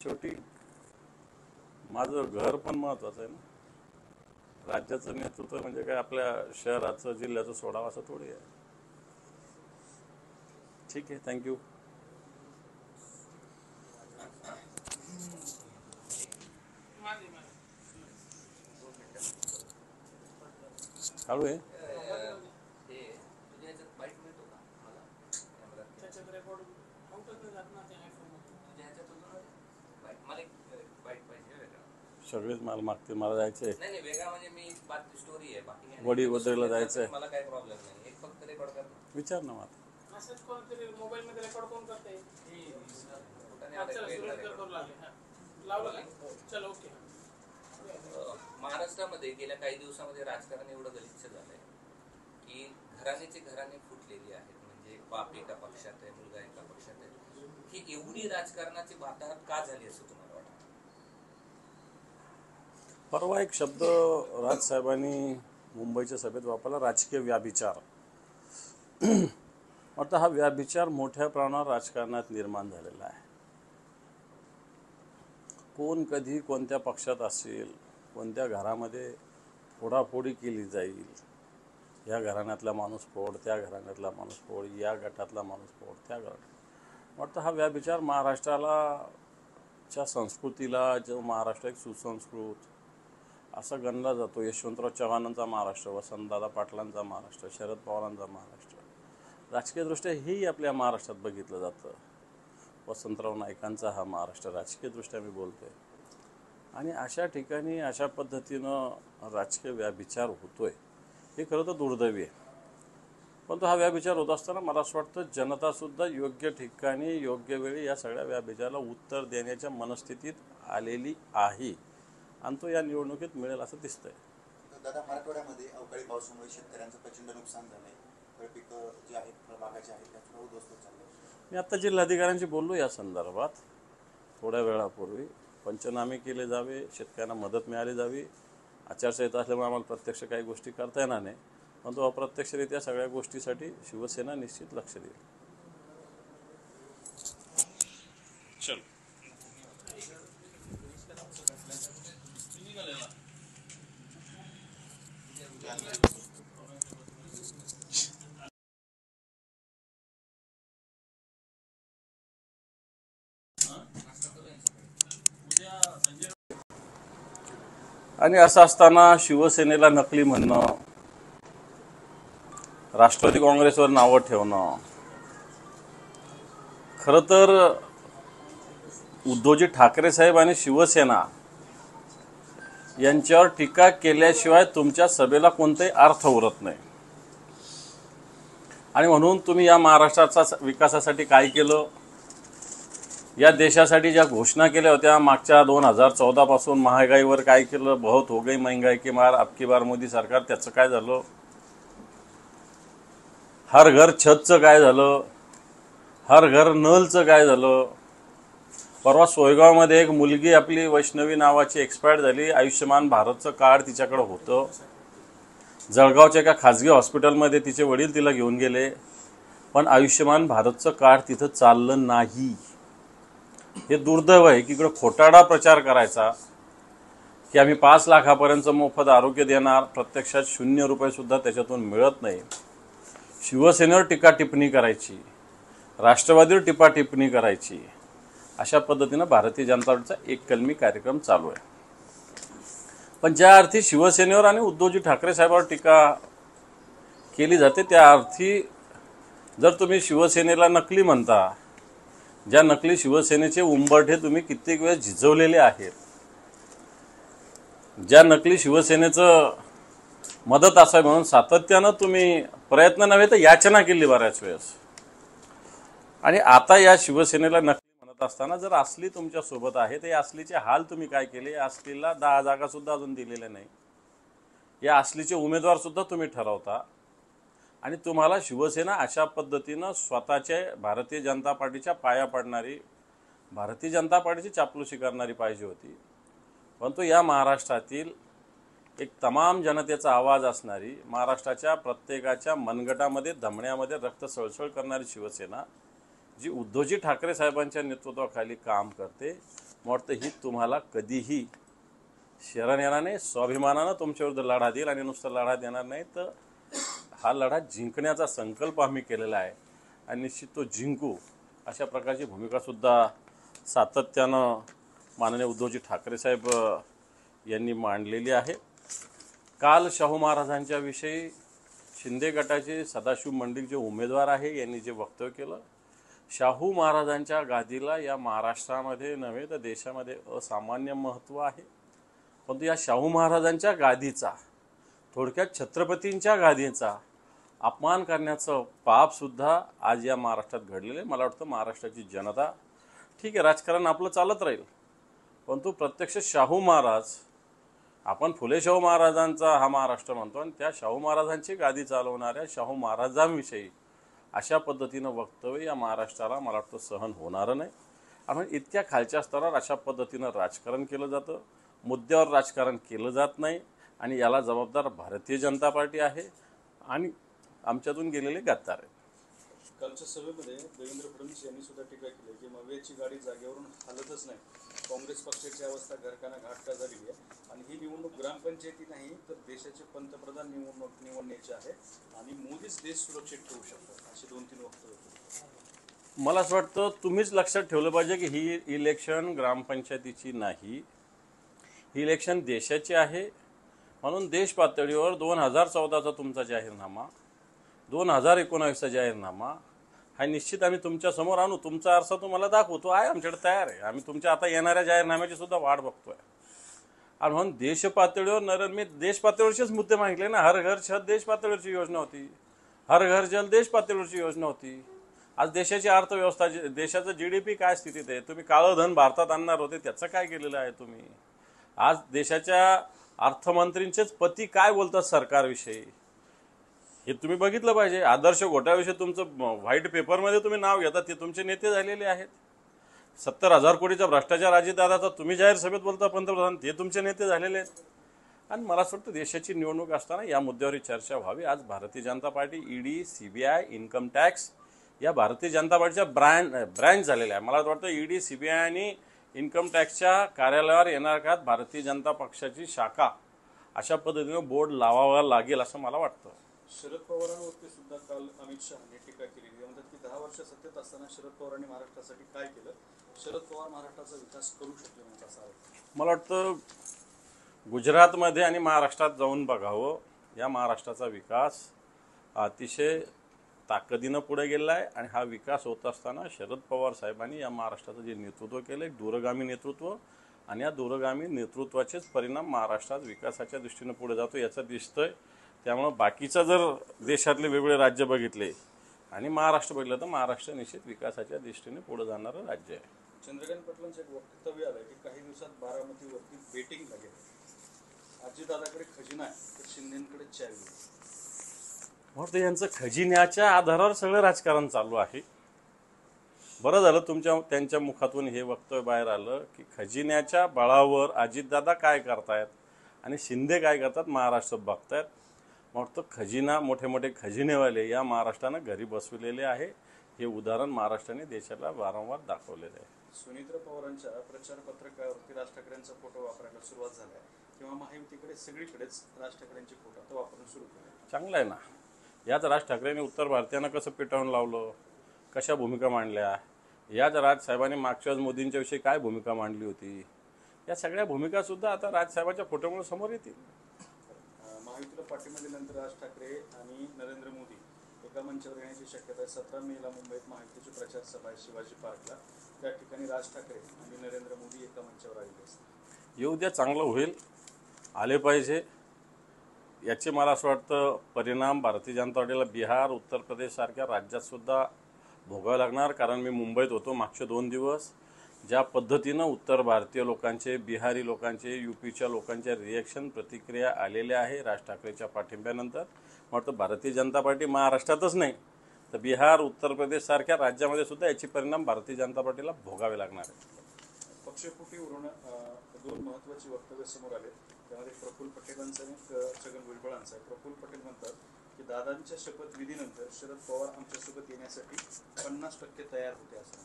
शेवटी माझं घर पण महत्त्वाचं आहे ना. राज्याचं नेतृत्व म्हणजे काय आपल्या शहराचं जिल्ह्याचं सोडावं असं थोडी आहे. ठीक आहे, थँक्यू. हळू आहे. त्याच्यात रेकॉर्ड आउटच नाही जात ना त्या सगळेच मला मागते, मला जायचंय नाही वेगळा, म्हणजे मी स्टोरी आहे, बाकी वडी वद्रेला जायचंय. मला काही प्रॉब्लेम नाही. एक फक्त रेकॉर्ड कर. विचार ना मला. मेसेज कोणतरी मोबाईल मध्ये रेकॉर्ड कोण करते? लावलं का? चलो ओके. महाराष्ट्रामध्ये गेल्या काही दिवसामध्ये राजकारण एवढं गलिच्छ झालंय की घराण्याची घराणे फुटलेली आहेत. म्हणजे बाप एका पक्षात आहे, मुलगा एका पक्षात आहे. ही एवढी राजकारणाची वाताहत का झाली असं तुम्हाला वाटतं? परवा एक शब्द राजसाहेबांनी मुंबईच्या सभेत वापरला, राजकीय व्याभिचार. आता हा व्याभिचार मोठ्या प्रमाणावर राजकारणात निर्माण झालेला आहे. कोण कधी कोणत्या पक्षात असेल, कोणत्या घरामध्ये फोडाफोडी केली जाईल, या घराण्यातला माणूस फोड, त्या घराण्यातला माणूस फोड, या गटातला माणूस फोड, त्या गटात. वाटतं हा व्याभिचार महाराष्ट्राच्या संस्कृतीला, जो महाराष्ट्र एक सुसंस्कृत असा गणला जातो. यशवंतराव चव्हाणांचा महाराष्ट्र, वसंतदादा पाटलांचा महाराष्ट्र, शरद पवारांचा महाराष्ट्र, राजकीयदृष्ट्या हेही आपल्या महाराष्ट्रात बघितलं जातं. वसंतराव नाईकांचा हा महाराष्ट्र राजकीयदृष्ट्या मी बोलतोय. आणि अशा ठिकाणी अशा पद्धतीनं राजकीय व्याभिचार होतोय, हे खरं तर दुर्दैवी आहे. पण तो हा व्याभिचार होत असताना मला असं वाटतं जनतासुद्धा योग्य ठिकाणी योग्य वेळी या सगळ्या व्याभिचाराला उत्तर देण्याच्या मनस्थितीत आलेली आहे, आणि तो या निवडणुकीत मिळेल असं दिसतंय. दादा, मराठवाड्यामध्ये अवकाळी पावसामुळे शेतकऱ्यांचं प्रचंड नुकसान झालंय. पिकं जे आहेत, फळबागाचे आहेत, त्याचं उद्ध्वस्त चाललंय. मी आत्ता जिल्हाधिकाऱ्यांशी बोललो या संदर्भात थोड्या वेळापूर्वी. पंचनामे केले जावे, शेतकऱ्यांना मदत मिळाली जावी. आचारसंहिता असल्यामुळे आम्हाला प्रत्यक्ष काही गोष्टी करता येणार नाही, परंतु अप्रत्यक्षरित्या सगळ्या गोष्टीसाठी शिवसेना निश्चित लक्ष देईल. चल आणि असं असताना शिवसेनेला नकली म्हणणं, राष्ट्रवादी काँग्रेसवर नावं ठेवणं, खरं तर उद्धवजी ठाकरे साहेब आणि शिवसेना यांच्यावर टीका केल्याशिवाय तुमच्या सभेला कोणताही अर्थ उरत नाही. आणि म्हणून तुम्ही या महाराष्ट्राचा विकासासाठी काय केलं, या देशासाठी ज्या घोषणा केल्या होत्या मागच्या 2014 पासून, महागाईवर काय केलं, बहुत हो गई महंगाई की मार, अब की बार मोदी सरकार, त्याचं काय झालं, हर घर छतचं काय झालं, हर घर नलचं काय झालं. परवा सोयगावमध्ये एक मुलगी आपली वैष्णवी नावाची एक्सपायर झाली, आयुष्यमान भारतचं कार्ड तिच्याकडे होतं. जळगावच्या एका खाजगी हॉस्पिटलमध्ये तिचे वडील तिला घेऊन गेले, पण आयुष्यमान भारतचं कार्ड तिथं चाललं नाही. हे दुर्दैव आहे की इकडं खोटारडा प्रचार करायचा की आम्ही 5 लाखापर्यंत मोफत आरोग्य देणार, प्रत्यक्षात 0 रुपये सुद्धा त्याच्यातून मिळत नाही. शिवसेनेवर टीका टिप्पणी करायची, राष्ट्रवादीवर टीका टिप्पणी करायची, अशा पद्धतीनं भारतीय जनता पार्टीचा एक कलमी कार्यक्रम चालू आहे. पण ज्या अर्थी शिवसेनेवर आणि उद्धवजी ठाकरे साहेबांवर टीका केली जाते, त्या अर्थी जर तुम्ही शिवसेनेला नकली म्हणता, ज्या नकली शिवसेनेचे उंबरठे तुम्ही कित्येक वेळेस झिजवलेले आहेत, ज्या नकली शिवसेनेचं मदत असावी म्हणून सातत्यानं तुम्ही प्रयत्न नव्हे तर याचना केली बऱ्याच वेळेस, आणि आता या शिवसेनेला नकली म्हणत असताना जर असली तुमच्या सोबत आहे तर या असलीचे हाल तुम्ही काय केले. या असलीला 10 जागा सुद्धा अजून दिलेल्या नाही. या असलीचे उमेदवार सुद्धा तुम्ही ठरवता, आणि तुम्हाला शिवसेना अशा पद्धतीनं स्वतःच्या भारतीय जनता पार्टीच्या पाया पडणारी, भारतीय जनता पार्टीची चापलुसी करणारी पाहिजे होती. परंतु या महाराष्ट्रातील एक तमाम जनतेचा आवाज असणारी, महाराष्ट्राच्या प्रत्येकाच्या मनगटामध्ये धमण्यामध्ये रक्त सळसळ करणारी शिवसेना, जी उद्धवजी ठाकरे साहेबांच्या नेतृत्वाखाली काम करते, वाटतं ही तुम्हाला कधीही शरण येणार नाही. स्वाभिमानानं तुमच्याविरुद्ध लढा देईल, आणि नुसतं लढा देणार नाही तर हा लढा जिंकण्याचा संकल्प आम्ही केलेला आहे, आणि निश्चित तो जिंकू, अशा प्रकारची भूमिकासुद्धा सातत्यानं माननीय उद्धवजी ठाकरे साहेब यांनी मांडलेली आहे. काल शाहू महाराजांच्या विषयी शिंदे गटाचे सदाशिव मंडिक जे उमेदवार आहे यांनी जे वक्तव्य केलं, शाहू महाराजांच्या गादीला या महाराष्ट्रामध्ये नव्हे तर देशामध्ये असामान्य महत्त्व आहे. परंतु या शाहू महाराजांच्या गादीचा, थोडक्यात छत्रपतींच्या गादीचा अपमान करण्याचं पापसुद्धा आज या महाराष्ट्रात घडलेलं आहे. मला वाटतं महाराष्ट्राची जनता, ठीक आहे राजकारण आपलं चालत राहील, परंतु प्रत्यक्ष शाहू महाराज, आपण फुले शाहू महाराजांचा हा महाराष्ट्र म्हणतो, आणि त्या शाहू महाराजांची गादी चालवणाऱ्या शाहू महाराजांविषयी अशा पद्धतीनं वक्तव्य या महाराष्ट्राला मला वाटतं सहन होणारं नाही. आणि इतक्या खालच्या स्तरावर अशा पद्धतीनं राजकारण केलं जातं, मुद्द्यावर राजकारण केलं जात नाही, आणि याला जबाबदार भारतीय जनता पार्टी आहे आणि आमच्यातून गेलेले गद्दार आहेत. कालच्या सभेमध्ये देवेंद्र फडणवीस यांनी सुद्धा टीका केली की मवेची गाडी जागेवरून हलतच नाही, काँग्रेस पक्षाची अवस्था घरकाना घाट का झालेली आहे, आणि ही निवडणूक ग्रामपंचायती नाही तर देशाचे पंतप्रधान निवडण्याचे आहे, आणि मोदीच देश सुरक्षित ठेवू शकतात, असे 2-3 वक्तव्य. मला असं वाटतं तुम्हीच लक्षात ठेवलं पाहिजे की ही इलेक्शन ग्रामपंचायतीची नाही, ही इलेक्शन देशाची आहे. म्हणून देश पातळीवर 2014चा तुमचा जाहीरनामा, 2019चा जाहीरनामा हा निश्चित आम्ही तुमच्यासमोर आणू, तुमचा आरसा तुम्हाला दाखवतो आहे, आमच्याकडे तयार आहे. आम्ही तुमच्या आता येणाऱ्या जाहीरनाम्याची सुद्धा वाट बघतोय. आणि म्हणून देश पातळीवर मी देश पातळीवरचेच मुद्दे मागितले ना. हर घर छत देश पातळीवरची योजना होती, हर घर जल देश पातळीवरची योजना होती. आज देशाची अर्थव्यवस्था, देशाचं GDP काय स्थितीत आहे, तुम्ही काळं धन भारतात आणणार होते त्याचं काय केलेलं आहे तुम्ही. आज देशाच्या अर्थमंत्रींचेच पती काय बोलतात सरकारविषयी हे तुम्ही बघितलं पाहिजे. आदर्श घोटाळ्याविषयी तुमचं व्हाईट पेपरमध्ये तुम्ही नाव घेतात, ते तुमचे नेते झालेले आहेत. 70,000 कोटीचा भ्रष्टाचार अजितदादाचा तुम्ही जाहीर सभेत बोलता पंतप्रधान, ते तुमचे नेते झालेले आहेत. आणि मला असं वाटतं देशाची निवडणूक असताना या मुद्द्यावर चर्चा व्हावी. आज Bharatiya Janata party, ED, CBI, income tax या भारतीय जनता पार्टीच्या ब्रँच झालेल्या आहे. मला वाटतं ईडी, सीबीआय आणि इन्कम टॅक्सच्या कार्यालयावर येणार काळात भारतीय जनता पक्षाची शाखा अशा पद्धतीनं बोर्ड लावावा लागेल असं मला वाटतं. शरद पवारांवरती सुद्धा काल अमित शहाने टीका केली. ते म्हणतात की 10 वर्ष सत्तेत असताना शरद पवारांनी महाराष्ट्रासाठी काय केलं, शरद पवार महाराष्ट्राचा विकास करू शकले नाही असा आरोप. मला वाटतं गुजरातमध्ये आणि महाराष्ट्रात जाऊन बघावं. या महाराष्ट्राचा विकास अतिशय ताकदीनं पुढे गेला आहे आणि हा विकास होत असताना शरद पवार साहेबांनी या महाराष्ट्राचं जे नेतृत्व केलं एक दूरगामी नेतृत्व, आणि या दूरगामी नेतृत्वाचेच परिणाम महाराष्ट्रात विकासाच्या दृष्टीनं पुढे जातो याचं दिसतंय. त्यामुळं बाकीचं जर देशातले वेगवेगळे राज्य बघितले आणि महाराष्ट्र बघितलं तर महाराष्ट्र निश्चित विकासाच्या दृष्टीने पुढे जाणारं राज्य आहे. चंद्रकांत पाटलांचं एक वक्तव्य आलं की काही दिवसात बारामतीवरती बेटिंग लागेल. अजितदादाकडे खजिना आहे तर शिंदेकडे चावी. म्हणून यांचं खजिन्याच्या आधारावर सगळं राजकारण चालू आहे. बरं झालं त्यांच्या मुखातून हे वक्तव्य बाहेर आलं की खजिन्याच्या बळावर अजितदादा काय करतायत आणि शिंदे काय करतात महाराष्ट्र बघतायत. मग खजिना, मोठे मोठे खजिनेवाले या महाराष्ट्रानं घरी बसविलेले आहे. हे उदाहरण महाराष्ट्राने देशाला वारंवार दाखवलेलं आहे. सुनीत्र पवारांच्या प्रचार पत्रकावरती राज ठाकरेंचा फोटो वापरायला सुरुवात झाली आहे किंवा महायुतीकडे सगळीकडेच राज ठाकरेंचे फोटो आता वापरून सुरू केले. चांगलं आहे ना. याच राज ठाकरेंनी उत्तर भारतीयांना कसं पेटावून लावलं, कशा भूमिका मांडल्या, याच राजसाहेबांनी मागच्या मोदींच्या विषयी काय भूमिका मांडली होती, या सगळ्या भूमिकासुद्धा आता राजसाहेबांच्या फोटोमुळे समोर येतील. महायुतीला पाठिंबा दिल्यानंतर राज ठाकरे आणि नरेंद्र मोदी एका मंचावर येण्याची शक्यता आहे. 17 मेला मुंबईत महायुतीची प्रचार सभा आहे शिवाजी पार्कला. त्या ठिकाणी राज ठाकरे आणि नरेंद्र मोदी एका मंचावर आलेले असतात. येऊ द्या, चांगलं होईल, आले पाहिजे. याचे मला असं वाटतं परिणाम भारतीय जनता पार्टीला बिहार, उत्तर प्रदेश सारख्या राज्यात सुद्धा भोगावे लागणार. कारण मी मुंबईत होतो मागचे 2 दिवस. ज्या पद्धतीनं उत्तर भारतीय लोकांचे, बिहारी लोकांचे, यूपीच्या लोकांच्या रिॲक्शन, प्रतिक्रिया आलेल्या आहे राज ठाकरेच्या पाठिंब्यानंतर. वाटतं भारतीय जनता पार्टी महाराष्ट्रातच नाही तर बिहार, उत्तर प्रदेश सारख्या राज्यामध्ये सुद्धा याचे परिणाम भारतीय जनता पार्टीला भोगावे लागणार आहेत. पक्षफुटीवरून 2 महत्त्वाची वक्तव्य समोर आले. त्यामध्ये प्रफुल्ल पटेलांचं आणि छगन भुजबळांचं आहे. प्रफुल्ल पटेल म्हणतात की दादांच्या शपथविधीनंतर शरद पवार आमच्यासोबत येण्यासाठी 50% तयार होते असं.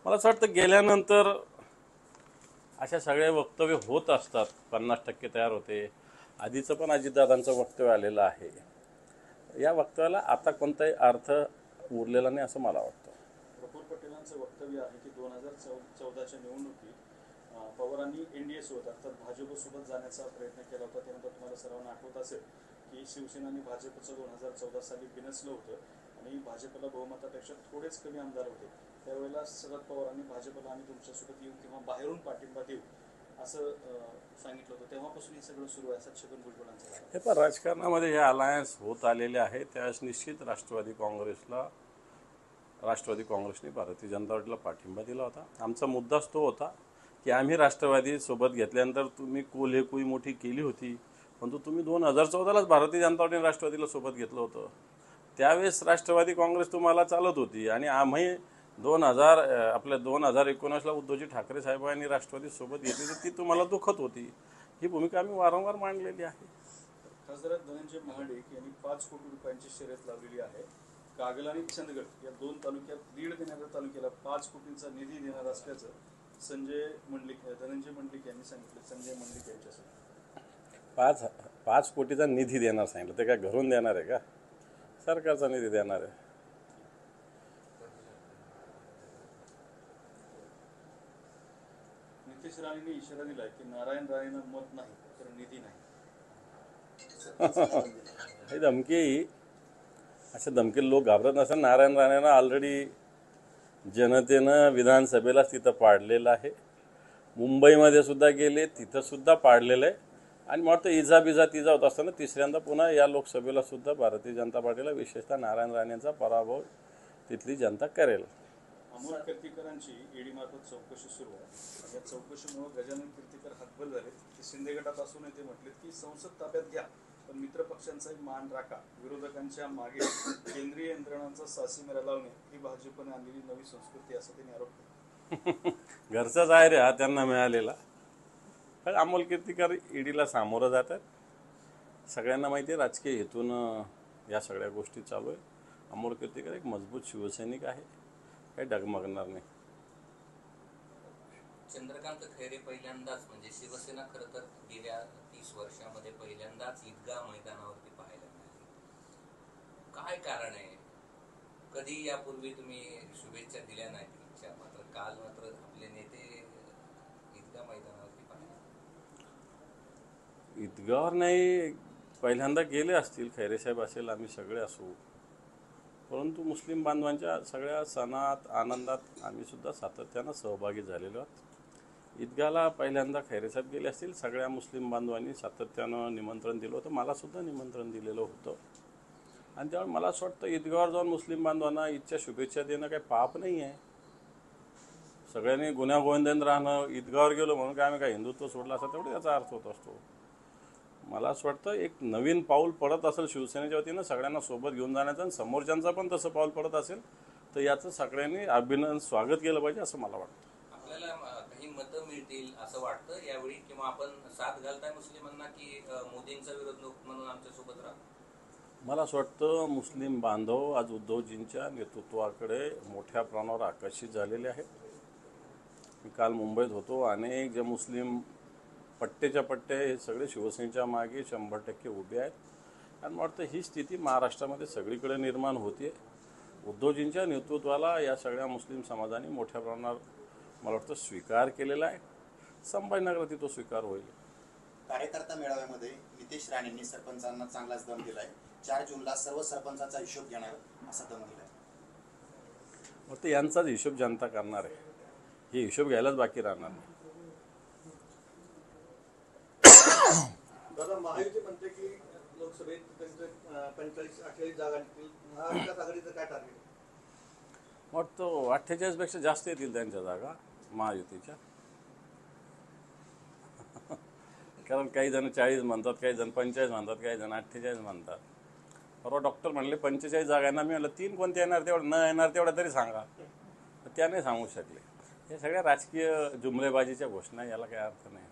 मला असं वाटतं गेल्यानंतर अशा सगळ्या वक्तव्य होत असतात. 50% तयार होते. आधीचं पण अजितदादांचं वक्तव्य आलेलं आहे. या वक्तव्याला आता कोणताही अर्थ उरलेला नाही असं मला वाटतं. प्रफुल्ल पटेलांचं वक्तव्य आहे की 2014च्या निवडणुकीत पवारांनी एनडीए सोबत अर्थात भाजपसोबत जाण्याचा प्रयत्न केला होता. त्यानंतर तुम्हाला सर्वांना आठवत असेल की शिवसेना आणि भाजपचं 2014 साली बिनसलं होतं आणि भाजपला बहुमतापेक्षा थोडेच कमी आमदार होते. त्यावेळेला शरद पवारांनी भाजपला आम्ही तुमच्यासोबत येऊ किंवा बाहेरून पाठिंबा देऊ असं सांगितलं होतं. तेव्हापासून हे सगळं सुरू आहे असं छगन भुजबळांचं. हे पण राजकारणामध्ये हे अलायन्स होत आलेले आहे. त्यावेळेस निश्चित राष्ट्रवादी काँग्रेसने भारतीय जनता पार्टीला पाठिंबा दिला होता. आमचा मुद्दाच तो होता की आम्ही राष्ट्रवादी सोबत घेतल्यानंतर तुम्ही कोल्हेकुई मोठी केली होती, परंतु तुम्ही 2014लाच भारतीय जनता पार्टीने राष्ट्रवादीला सोबत घेतलं होतं. त्यावेळेस राष्ट्रवादी काँग्रेस तुम्हाला चालत होती आणि आम्ही 2019ला उद्धवजी ठाकरे साहेबांनी राष्ट्रवादी सोबत घेतली तर ती तुम्हाला दुखत होती. ही भूमिका आम्ही वारंवार मांडलेली आहे. खासदार धनंजय महाडिक यांनी 5 कोटी रुपयांची शर्यत लावलेली आहे. कागल आणि चंदगड या 2 तालुक्यात, लीड देणाऱ्या तालुक्याला 5 कोटींचा निधी देणार असल्याचं धनंजय मंडलिक यांनी सांगितलं. संजय मंडलिक यांच्यासोबत 5 कोटीचा निधी देणार सांगितलं. ते काय घरून देणार आहे का? सरकारचा निधी देणार आहे. नितेश राणेंनी इशारा दिलाय की नारायण राणेंना मत नाही तर निधी नाही. ही धमकी, अशा धमकी लोक घाबरत नसतात. नारायण राणेंना ऑलरेडी जनतेनं विधानसभेलाच तिथं पाडलेलं आहे. मुंबईमध्ये सुद्धा गेले, तिथं सुद्धा पाडलेलं आहे. आणि मला वाटतं इजा तिजा होत असताना तिसऱ्यांदा पुन्हा या लोकसभेला सुद्धा भारतीय जनता पार्टीला विशेषतः नारायण राणेंचा पराभव तिथली जनता करेल. अमोल कीर्तीकरांची ईडी मार्फत चौकशी सुरू आहे. या चौकशीमुळे गजानन कीर्तीकर हतबल झाले. ते शिंदे गटात असून ते म्हटले की संसद ताब्यात घ्या पण मित्र पक्षांचाही मान राखा. विरोधकांच्या मागे केंद्रीय यंत्रणांचा सासी मेरा लावणे ही भाजपने आणलेली नवी संस्कृती असं त्यांनी आरोप केला. घरचाच आहे रे हा त्यांना मिळालेला. पण अमोल कीर्तीकर ईडीला सामोरं जातात. सगळ्यांना माहिती आहे राजकीय हेतून या सगळ्या गोष्टी चालू आहे. अमोल कीर्तीकर एक मजबूत शिवसैनिक आहे, काही डगमगणार नाही. चंद्रकांत खैरे पहिल्यांदाच म्हणजे शिवसेना खरं तर गेल्या 30 वर्षामध्ये पहिल्यांदाच ईदगाह मैदानावरती पाहायला मिळाली. काय कारण आहे? कधी यापूर्वी तुम्ही शुभेच्छा दिल्या नाहीत इच्छा, मात्र काल मात्र आपले नेते ईदगाह मैदानावरती पाहायला. ईदगावर नाही, पहिल्यांदा गेले असतील, खैरेसाहेब असेल, आम्ही सगळे असू. परंतु मुस्लिम बांधवांच्या सगळ्या सणात आनंदात आम्ही सुद्धा सातत्यानं सहभागी झालेलो आहोत. ईदगाहला पहिल्यांदा खैरेसाहेब गेले असतील. सगळ्या मुस्लिम बांधवांनी सातत्यानं निमंत्रण दिलं होतं, मलासुद्धा निमंत्रण दिलेलं होतं. आणि त्यामुळे मला असं वाटतं ईदगाहवर जाऊन मुस्लिम बांधवांना ईदच्या शुभेच्छा देणं काही पाप नाही आहे. सगळ्यांनी गुन्ह्यागोविंदाने राहणं, ईदगाहवर गेलो म्हणून काय आम्ही काय हिंदुत्व सोडलं असं तेवढं त्याचा अर्थ होत असतो. मला असं वाटतं एक नवीन पाऊल पडत असेल शिवसेनेच्या वतीनं सगळ्यांना सोबत घेऊन जाण्याचं, आणि समोरच्यांचा पण तसं पाऊल पडत असेल तर याचं सगळ्यांनी अभिनंदन स्वागत केलं पाहिजे असं मला वाटतं. आपल्याला काही मतं मिळतील असं वाटतं यावेळी, किंवा आपण साथ घालताय मुस्लिमांना की मोदींचा विरोध म्हणून आमच्यासोबत राहा? मला असं वाटतं मुस्लिम बांधव आज उद्धवजींच्या नेतृत्वाकडे मोठ्या प्रमाणावर आकर्षित झालेले आहेत. मी काल मुंबईत होतो, अनेक जे मुस्लिम पट्टेच्या पट्टे हे सगळे शिवसेनेच्या मागे 100% उभे आहेत. आणि मला वाटतं ही स्थिती महाराष्ट्रामध्ये सगळीकडे निर्माण होते. उद्धवजींच्या नेतृत्वाला या सगळ्या मुस्लिम समाजाने मोठ्या प्रमाणावर मला वाटतं स्वीकार केलेला आहे. संभाजीनगरात तो स्वीकार होईल. कार्यकर्ता मेळाव्यामध्ये नितेश राणेंनी सरपंचांना चांगलाच दम दिलाय. 4 जूनला सर्व सरपंचाचा हिशोब घेणार असा दम दिलाय. मग ते यांचाच हिशोब जनता करणार आहे. हे हिशोब घ्यायलाच बाकी राहणार नाही. दादा, महायुती म्हणते की लोकसभेत त्यांचे 45-48 जागा निघतील. महाविकास आघाडीचं काय टार्गेट? वाटतं 48 पेक्षा जास्त येतील त्यांच्या जागा महायुतीच्या. कारण काही जण 40 म्हणतात, काही जण 45 म्हणतात, काही जण 48 म्हणतात. परवा डॉक्टर म्हणले 45 जागांना. मी म्हणलं 3 कोणत्या येणार, तेवढं न येणार तेवढं तरी सांगा. त्या नाही सांगू शकले. हे सगळ्या राजकीय जुमलेबाजीच्या घोषणा, याला काही अर्थ नाही.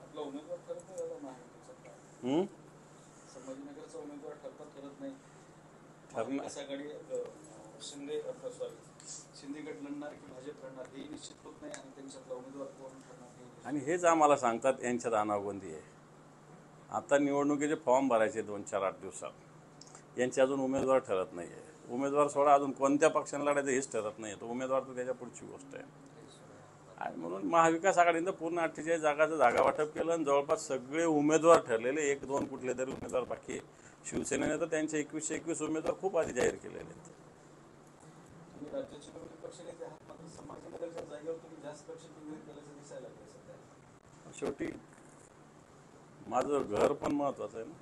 आपला उमेदवार ठरत नाही दादा महायुतीचा. संभाजीनगरचा उमेदवार ठरत नाही. महाविकास आघाडी शिंदे गट लढणार की भाजप लढणार हे निश्चित होत नाही, आणि त्यांच्यातला उमेदवार कोण ठरणार आणि हेच आम्हाला सांगतात यांच्यात अनागोंदी आहे. आता निवडणुकीचे फॉर्म भरायचे 2-4-8 दिवसात. यांची अजून उमेदवार ठरत नाही आहे. उमेदवार सोडा, अजून कोणत्या पक्षाने लढायचं हेच ठरत नाही. तो उमेदवार तर त्याच्या पुढची गोष्ट आहे. आणि म्हणून महाविकास आघाडीनं पूर्ण 48 जागाचं जागा वाटप केलं, आणि जवळपास सगळे उमेदवार ठरलेले, 1-2 कुठले तरी उमेदवार बाकी आहे. शिवसेनेने तर त्यांचे 21 उमेदवार खूप आधी जाहीर केलेले आहेत. राज्याचे विरोधी पक्षनेते आहात, मात्र संभाजीनगरच्या जागेवर तुम्ही जास्त लक्ष केंद्रित केल्याचं दिसायला लागलं सध्या. शेवटी माझं घर पण महत्त्वाचं आहे ना.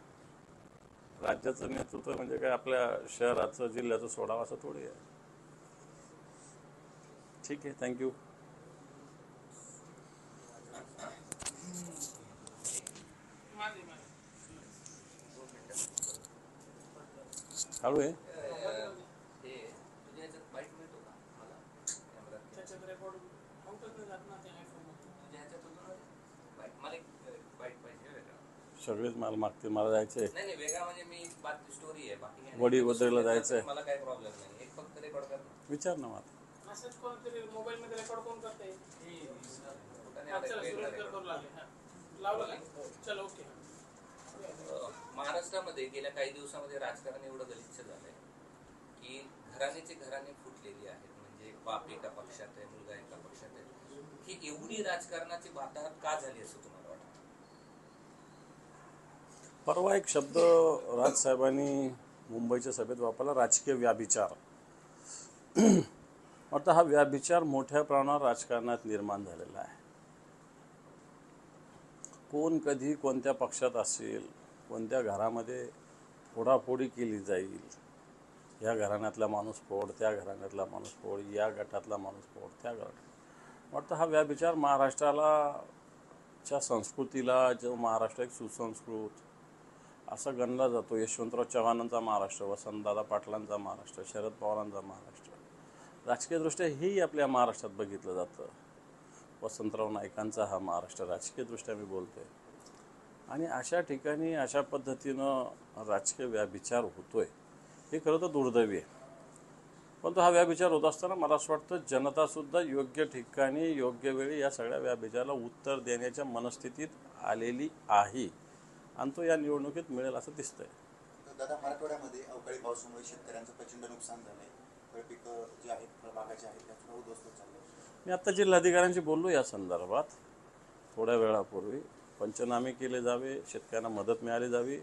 राज्याचं नेतृत्व म्हणजे काय आपल्या शहराचं जिल्ह्याचं सोडावं असं थोडी आहे. ठीक आहे, थँक्यू. हळू आहे. त्याच्यात रेकॉर्ड आउटच नाही जात ना त्या आयफोनमध्ये. सगळेच मला मागतील, मला जायचंय. नाही वेगळा म्हणजे मी स्टोरी आहे, बाकी काही वडी नाही. वद्रेला जायचंय. मला काही प्रॉब्लेम नाही. एक फक्त रेकॉर्ड कर. विचार ना मला. मेसेज कोणतरी मोबाईलमध्ये रेकॉर्ड कोण करते? चला सुरेश करू लागले. लावलं का? चला ओके. महाराष्ट्रामध्ये गेल्या काही दिवसामध्ये राजकारण एवढं गलिच्छ झालंय की घराण्याची घराणे फुटलेली आहेत. म्हणजे बाप एका पक्षात आहे, मुलगा एका पक्षात आहे. ही एवढी राजकारणाची वाताहत का झाली असं तुम्हाला वाटतं? परवा एक शब्द राजसाहेबांनी मुंबईच्या सभेत वापरला, राजकीय व्याभिचार. आता हा व्याभिचार मोठ्या प्रमाणावर राजकारणात निर्माण झालेला आहे. कोण कधी कोणत्या पक्षात असेल, कोणत्या घरामध्ये फोडाफोडी केली जाईल, या घराण्यातला माणूस फोड, त्या घराण्यातला माणूस फोड, या गटातला माणूस फोड, त्या गटात. वाटतं हा व्याभिचार महाराष्ट्राच्या संस्कृतीला, जो महाराष्ट्र एक सुसंस्कृत असा गणला जातो. यशवंतराव चव्हाणांचा महाराष्ट्र, वसंतदादा पाटलांचा महाराष्ट्र, शरद पवारांचा महाराष्ट्र, राजकीयदृष्ट्या हेही आपल्या महाराष्ट्रात बघितलं जातं. वसंतराव नाईकांचा हा महाराष्ट्र राजकीयदृष्ट्या मी बोलतोय. आणि अशा ठिकाणी अशा पद्धतीनं राजकीय व्याभिचार होतोय हे खरं तर दुर्दैवी आहे. पण तो हा व्याभिचार होत असताना मला असं वाटतं जनतासुद्धा योग्य ठिकाणी योग्य वेळी या सगळ्या व्याभिचाराला उत्तर देण्याच्या मनस्थितीत आलेली आहे आणि तो या निवडणुकीत मिळेल असं दिसतंय. दादा, मराठवाड्यामध्ये अवकाळी पावसामुळे शेतकऱ्यांचं प्रचंड नुकसान झालंय. फळपिकं जी आहेत, फळबागाची आहेत, त्याचं उद्ध्वस्त चाललंय. मी आत्ता जिल्हाधिकाऱ्यांशी बोललो या संदर्भात थोड्या वेळापूर्वी. पंचनामे केले जावे, शेतकऱ्यांना मदत मिळाली जावी.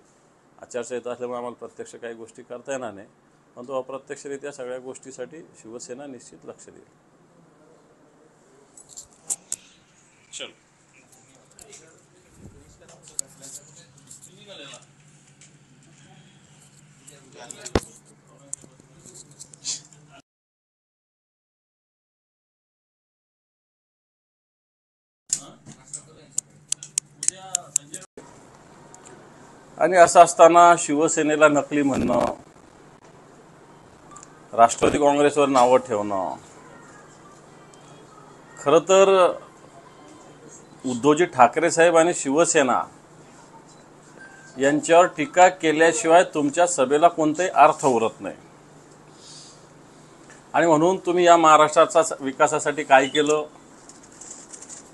आचारसंहिता असल्यामुळे आम्हाला प्रत्यक्ष काही गोष्टी करता येणार नाही, पण तो अप्रत्यक्षरित्या सगळ्या गोष्टीसाठी शिवसेना निश्चित लक्ष देईल. चल आणि असं असताना शिवसेनेला नकली म्हणणं, राष्ट्रवादी काँग्रेसवर नावं ठेवणं, खरं तर उद्धवजी ठाकरे साहेब आणि शिवसेना यांच्यावर टीका केल्याशिवाय तुमच्या सभेला कोणताही अर्थ उरत नाही. आणि म्हणून तुम्ही या महाराष्ट्राचा विकासासाठी काय केलं,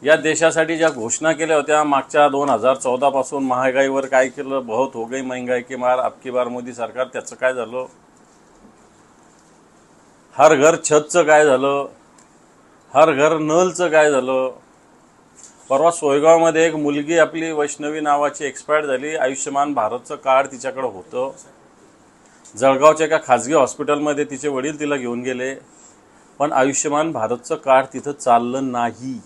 या देशासाठी ज्या घोषणा केल्या होत्या मागच्या 2014 पासून, महागाईवर काय केलं, बहुत हो गई महंगाई की मार, अब की बार मोदी सरकार, त्याचं काय झालं, हर घर छतचं काय झालं, हर घर नलचं काय झालं. परवा सोयगावमध्ये एक मुलगी आपली वैष्णवी नावाची एक्सपायर झाली. आयुष्यमान भारतचं कार्ड तिच्याकडे होतं. जळगावच्या एका खाजगी हॉस्पिटलमध्ये तिचे वडील तिला घेऊन गेले, पण आयुष्यमान भारतचं कार्ड तिथं चाललं नाही.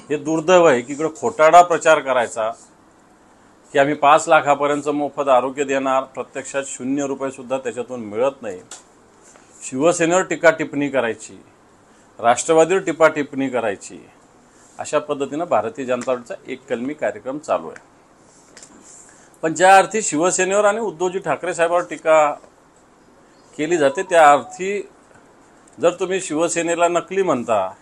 हे दुर्दैव आहे की इकडे खोटारडा प्रचार करायचा की आम्ही 5 लाखापर्यंत मोफत आरोग्य देणार, प्रत्यक्षात 0 रुपये सुद्धा त्याच्यातून मिळत नाही. शिवसेनेवर टीका टिप्पणी करायची, राष्ट्रवादीवर टीका टिप्पणी करायची, अशा पद्धतीनं भारतीय जनता पार्टीचा एक कलमी कार्यक्रम चालू आहे. पण ज्या अर्थी शिवसेनेवर आणि उद्धवजी ठाकरे साहेबांवर टीका केली जाते त्या अर्थी जर तुम्ही शिवसेनेला नकली म्हणता,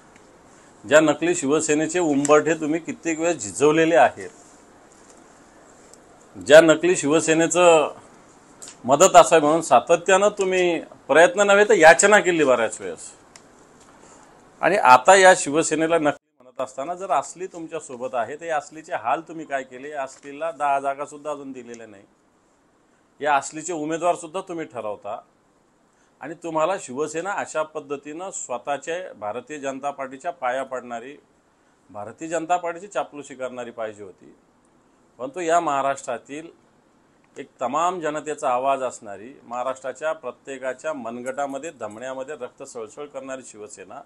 ज्या नकली शिवसेनेचे उंबरठे तुम्ही कित्येक वेळेस झिजवलेले आहेत, ज्या नकली शिवसेनेचं मदत असावी म्हणून सातत्यानं तुम्ही प्रयत्न नव्हे तर याचना केली बऱ्याच वेळेस, आणि आता या शिवसेनेला नकली म्हणत असताना जर असली तुमच्या सोबत आहे तर या असलीचे हाल तुम्ही काय केले. या असलीला 10 जागा सुद्धा अजून दिलेल्या नाही. या असलीचे उमेदवार सुद्धा तुम्ही ठरवता आणि तुम्हाला शिवसेना अशा पद्धतीनं स्वतःच्या भारतीय जनता पार्टीच्या पाया पडणारी, भारतीय जनता पार्टीची चापलुसी करणारी पाहिजे होती. परंतु या महाराष्ट्रातील एक तमाम जनतेचा आवाज असणारी, महाराष्ट्राच्या प्रत्येकाच्या मनगटामध्ये धमण्यामध्ये रक्त सळसळ करणारी शिवसेना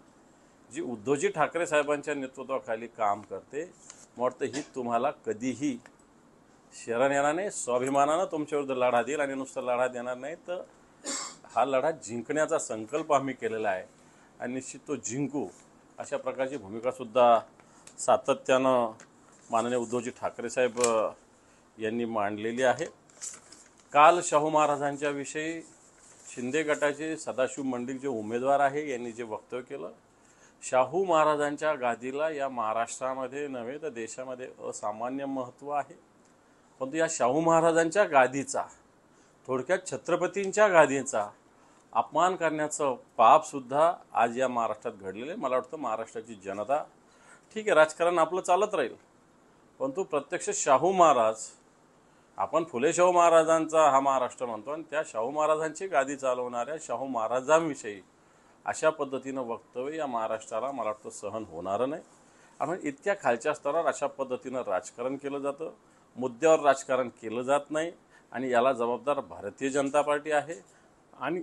जी उद्धवजी ठाकरे साहेबांच्या नेतृत्वाखाली काम करते, मला वाटतं ही तुम्हाला कधीही शरण येणार नाही. स्वाभिमानानं तुमच्याविरुद्ध लढा देईल आणि नुसतं लढा देणार नाही तर हा लढा जिंकण्याचा संकल्प आम्ही केलेला आहे आणि निश्चित तो जिंकू, अशा प्रकारची भूमिकासुद्धा सातत्यानं माननीय उद्धवजी ठाकरे साहेब यांनी मांडलेली आहे. काल शाहू महाराजांच्या विषयी शिंदे गटाचे सदाशिव मंडिक जे उमेदवार आहे यांनी जे वक्तव्य केलं, शाहू महाराजांच्या गादीला या महाराष्ट्रामध्ये नव्हे तर देशामध्ये असामान्य महत्त्व आहे. परंतु या शाहू महाराजांच्या गादीचा, थोडक्यात छत्रपतींच्या गादीचा अपमान करण्याचं पापसुद्धा आज या महाराष्ट्रात घडलेलं आहे. मला वाटतं महाराष्ट्राची जनता, ठीक आहे राजकारण आपलं चालत राहील, परंतु प्रत्यक्ष शाहू महाराज, आपण फुले शाहू महाराजांचा हा महाराष्ट्र म्हणतो आणि त्या शाहू महाराजांची गादी चालवणाऱ्या शाहू महाराजांविषयी अशा पद्धतीनं वक्तव्य या महाराष्ट्राला मला वाटतं सहन होणारं नाही. आपण इतक्या खालच्या स्तरावर अशा पद्धतीनं राजकारण केलं जातं, मुद्द्यावर राजकारण केलं जात नाही आणि याला जबाबदार भारतीय जनता पार्टी आहे आणि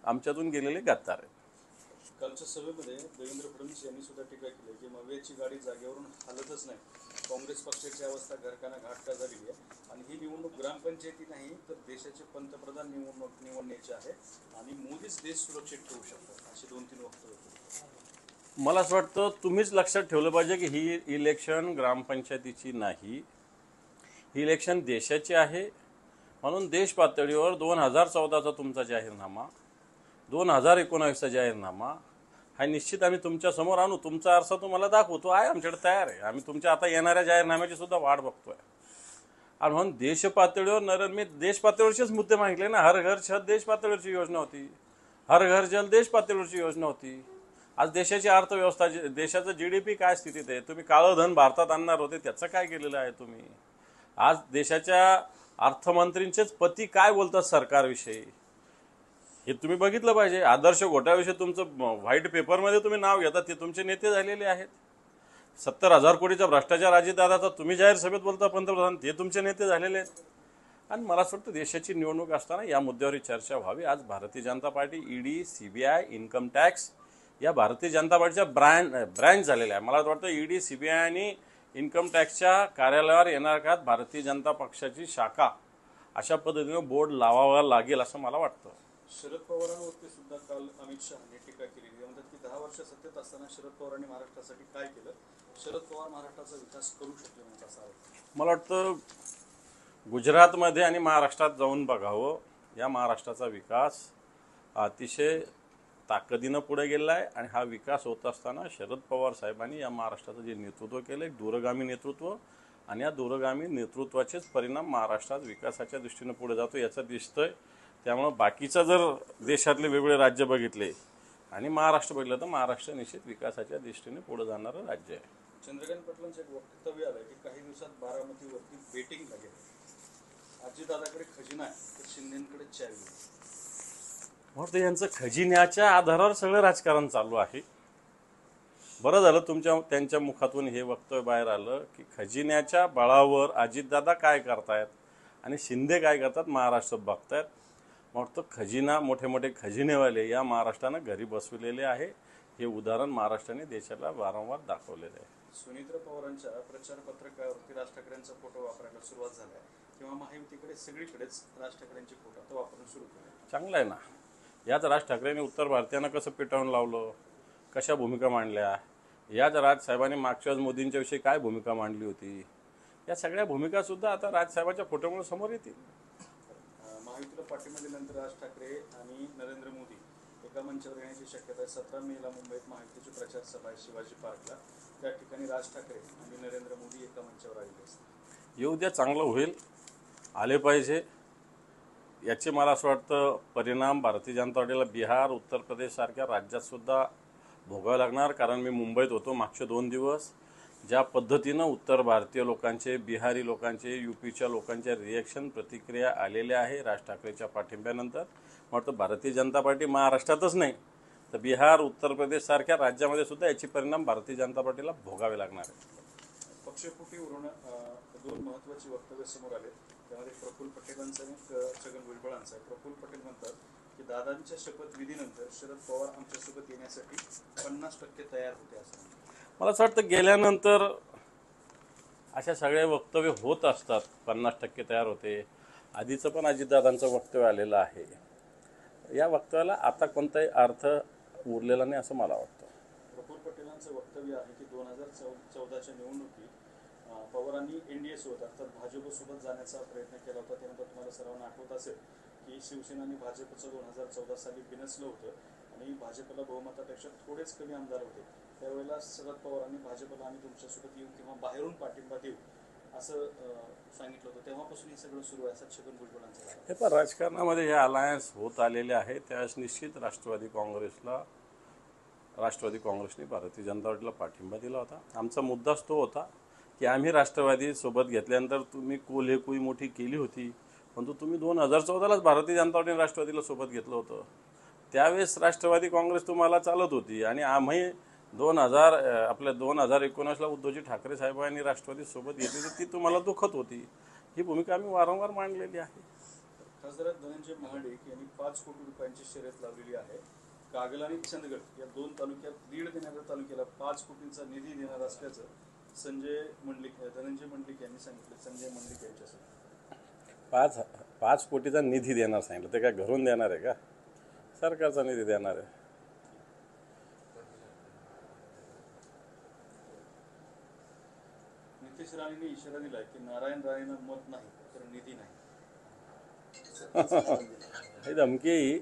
आमच्यातून गेलेले गद्दार आहेत. कालच्या सभेमध्ये देवेंद्र फडणवीस यांनी सुद्धा टीका केली की मवेची गाडी जागेवरून हलतच नाही. काँग्रेस पक्षाची अवस्था घरकाना घाट का झालेली आहे आणि ही निवडणूक ग्रामपंचायती नाही तर देशाचे पंतप्रधान निवडण्याची आहे आणि मोदीच देश सुरक्षित ठेवू शकतात, अशी 2-3 वक्तव्य. मला असं वाटतं तुम्हीच लक्षात ठेवलं पाहिजे की ही इलेक्शन ग्रामपंचायतीची नाही, ही इलेक्शन देशाची आहे. म्हणून देश पातळीवर 2014चा तुमचा जाहीरनामा, 2019चा जाहीरनामा हा निश्चित आम्ही तुमच्या समोर आणू, तुमचा अर्थ तुम्हाला दाखवू, तो आहे आमच्याकडे तयार आहे. आम्ही तुमच्या आता येणाऱ्या जाहीरनाम्याची सुद्धा वाट बघतोय. आणि म्हणून देश पातळीवर मी देश पातळीवरचेच मुद्दे मागितले ना. हर घर छत देश पातळीवरची योजना होती, हर घर जल देश पातळीवरची योजना होती. आज देशाची अर्थव्यवस्था, देशाचं GDP काय स्थितीत आहे, तुम्ही काळं धन भारतात आणणार होते त्याचं काय केलेलं आहे तुम्ही. आज देशाच्या अर्थमंत्रींचेच पती काय बोलतात सरकारविषयी हे तुम्ही बघितलं पाहिजे. आदर्श घोटाळ्याविषयी तुमचं व्हाईट पेपरमध्ये तुम्ही नाव घेतात, ते तुमचे नेते झालेले आहेत. 70,000 कोटीचा भ्रष्टाचार अजितदादाचा तुम्ही जाहीर सभेत बोलता पंतप्रधान, ते तुमचे नेते झालेले आहेत. आणि मला असं वाटतं देशाची निवडणूक असताना या मुद्द्यावर चर्चा व्हावी. आज Bharatiya Janata party, ED, CBI, income tax या भारतीय जनता पार्टीच्या ब्रँच झालेल्या आहे. मला वाटतं ED, CBI आणि इन्कम टॅक्सच्या कार्यालयावर येणाऱ्या काळात भारतीय जनता पक्षाची शाखा अशा पद्धतीनं बोर्ड लावावा लागेल असं मला वाटतं. शरद पवारांवरती सुद्धा काल अमित शहाने टीका केली. ते म्हणतात की 10 वर्ष सत्तेत असताना शरद पवारांनी महाराष्ट्रासाठी काय केलं, शरद पवार महाराष्ट्राचा विकास करू शकले नाही असा आरोप. मला वाटतं गुजरातमध्ये आणि महाराष्ट्रात जाऊन बघावं. या महाराष्ट्राचा विकास अतिशय ताकदीनं पुढे गेला आहे. आणि हा विकास होत असताना शरद पवार साहेबांनी या महाराष्ट्राचं जे नेतृत्व केलं, एक दूरगामी नेतृत्व, आणि या दूरगामी नेतृत्वाचेच परिणाम महाराष्ट्रात विकासाच्या दृष्टीनं पुढे जातो याचं दिसतंय. त्यामुळं बाकीचं जर देशातले वेगवेगळे राज्य बघितले आणि महाराष्ट्र बघितलं तर महाराष्ट्र निश्चित विकासाच्या दृष्टीने पुढे जाणारं राज्य आहे. चंद्रकांत पाटलांचं एक वक्तव्य आलंय की काही दिवसात बारामतीवरती बेटिंग लागेल. अजितदादाकडे खजिना आहे तर शिंदेकडे चावी आहे. म्हणून यांचं खजिन्याच्या आधारावर सगळं राजकारण चालू आहे. बरं झालं त्यांच्या मुखातून हे वक्तव्य बाहेर आलं की खजिन्याच्या बळावर अजितदादा काय करतायत आणि शिंदे काय करतात महाराष्ट्र बघतायत. मग तो खजिना, मोठे मोठे खजिनेवाले या महाराष्ट्रानं घरी बसविलेले आहे. हे उदाहरण महाराष्ट्राने देशाला वारंवार दाखवलेलं आहे. सुनीत्र पवारांच्या प्रचार पत्रकावरती राज ठाकरेंचा फोटो वापरायला सुरुवात झाली आहे किंवा महायुतीकडे सगळीकडेच राज ठाकरेंचे फोटो आता वापरून सुरू केले. चांगलं आहे ना. याच राज ठाकरेंनी उत्तर भारतीयांना कसं पेटावून लावलं, कशा भूमिका मांडल्या. याच राजसाहेबांनी मागच्या वेळेस मोदींच्या विषयी काय भूमिका मांडली होती. या सगळ्या भूमिका सुद्धा आता राजसाहेबांच्या फोटोमुळे समोर येतील. महायुतीला पाठिंबा दिल्यानंतर राज ठाकरे आणि नरेंद्र मोदी एका मंचावर येण्याची शक्यता आहे. 17 मेला मुंबईत महायुतीची प्रचार सभा आहे शिवाजी पार्कला. त्या ठिकाणी राज ठाकरे आणि नरेंद्र मोदी एका मंचावर आलेले असतात. येऊ द्या, चांगलं होईल, आले पाहिजे. याचे मला असं वाटतं परिणाम भारतीय जनता पार्टीला बिहार, उत्तर प्रदेशसारख्या राज्यात सुद्धा भोगावे लागणार. कारण मी मुंबईत होतो मागचे 2 दिवस. ज्या पद्धतीनं उत्तर भारतीय लोकांचे, बिहारी लोकांचे, UPच्या लोकांच्या रिॲक्शन, प्रतिक्रिया आलेल्या आहे राज ठाकरेच्या पाठिंब्यानंतर. वाटतं भारतीय जनता पार्टी महाराष्ट्रातच नाही तर बिहार, उत्तर प्रदेशसारख्या राज्यामध्ये सुद्धा याचे परिणाम भारतीय जनता पार्टीला भोगावे लागणार आहे. पक्षफुटीवरून 2 महत्त्वाची वक्तव्य समोर आले. त्यामध्ये प्रफुल्ल पटेलांचं आणि छगन भुजबळांचं आहे. प्रफुल्ल पटेल म्हणतात की दादांच्या शपथविधीनंतर शरद पवार आमच्यासोबत येण्यासाठी 50% तयार होते असं. मला असं वाटतं गेल्यानंतर अशा सगळे वक्तव्य होत असतात. 50% तयार होते. आधीचं पण अजितदादांचं वक्तव्य आलेलं आहे. या वक्तव्याला आता कोणताही अर्थ उरलेला नाही असं मला वाटतं. प्रफुल्ल पटेलांचं वक्तव्य आहे की 2014च्या निवडणुकीत पवारांनी NDA सोबत अर्थात भाजपसोबत जाण्याचा प्रयत्न केला होता. त्यानंतर तुम्हाला सर्वांना आठवत असेल की शिवसेना आणि भाजपचं 2014 साली बिनसलं होतं आणि भाजपला बहुमतापेक्षा थोडेच कमी आमदार होते. त्यावेळेला शरद पवारांनी भाजपला आम्ही तुमच्यासोबत येऊ किंवा बाहेरून पाठिंबा देऊ असं सांगितलं होतं. तेव्हापासून हे सगळं सुरू आहे असं छगन भुजबळांचं आहे. हे पण राजकारणामध्ये हे अलायन्स होत आलेले आहे. त्यावेळेस निश्चित राष्ट्रवादी काँग्रेसने भारतीय जनता पार्टीला पाठिंबा दिला होता. आमचा मुद्दाच तो होता की आम्ही राष्ट्रवादी सोबत घेतल्यानंतर तुम्ही कोल्हेकुई मोठी केली होती, परंतु तुम्ही 2014लाच भारतीय जनता पार्टीने राष्ट्रवादीला सोबत घेतलं होतं. त्यावेळेस राष्ट्रवादी काँग्रेस तुम्हाला चालत होती आणि आम्ही 2019ला उद्धवजी ठाकरे साहेबांनी राष्ट्रवादी सोबत घेतली तर ती तुम्हाला दुखत होती. ही भूमिका आम्ही वारंवार मांडलेली आहे. खासदार धनंजय महाडिक यांनी 5 कोटी रुपयांची शर्यत लावलेली आहे. कागल आणि चंदगड या 2 तालुक्यात, लीड देणाऱ्या तालुक्याला 5 कोटींचा निधी देणार असल्याचं धनंजय मंडलिक यांनी सांगितलं. संजय मंडलिक यांच्यासमोर 5 कोटीचा निधी देणार सांगितलं. ते काय घरून देणार आहे का? सरकारचा निधी देणार आहे. नितेश राणेंनी इशारा दिलाय की नारायण राणेंना मत नाही तर निधी नाही. ही धमकी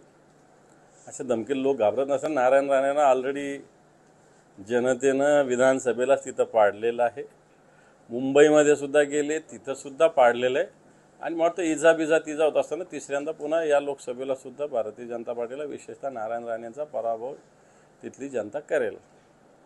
अशा धमकीला लोक घाबरत नसतात. नारायण राणेंना ऑलरेडी जनतेनं विधानसभेलाच तिथं पाडलेलं आहे. मुंबईमध्ये सुद्धा गेले, तिथं सुद्धा पाडलेलं आहे. आणि मला वाटतं इजा तिजा होत असताना तिसऱ्यांदा पुन्हा या लोकसभेला सुद्धा भारतीय जनता पार्टीला विशेषतः नारायण राणेंचा पराभव तिथली जनता करेल.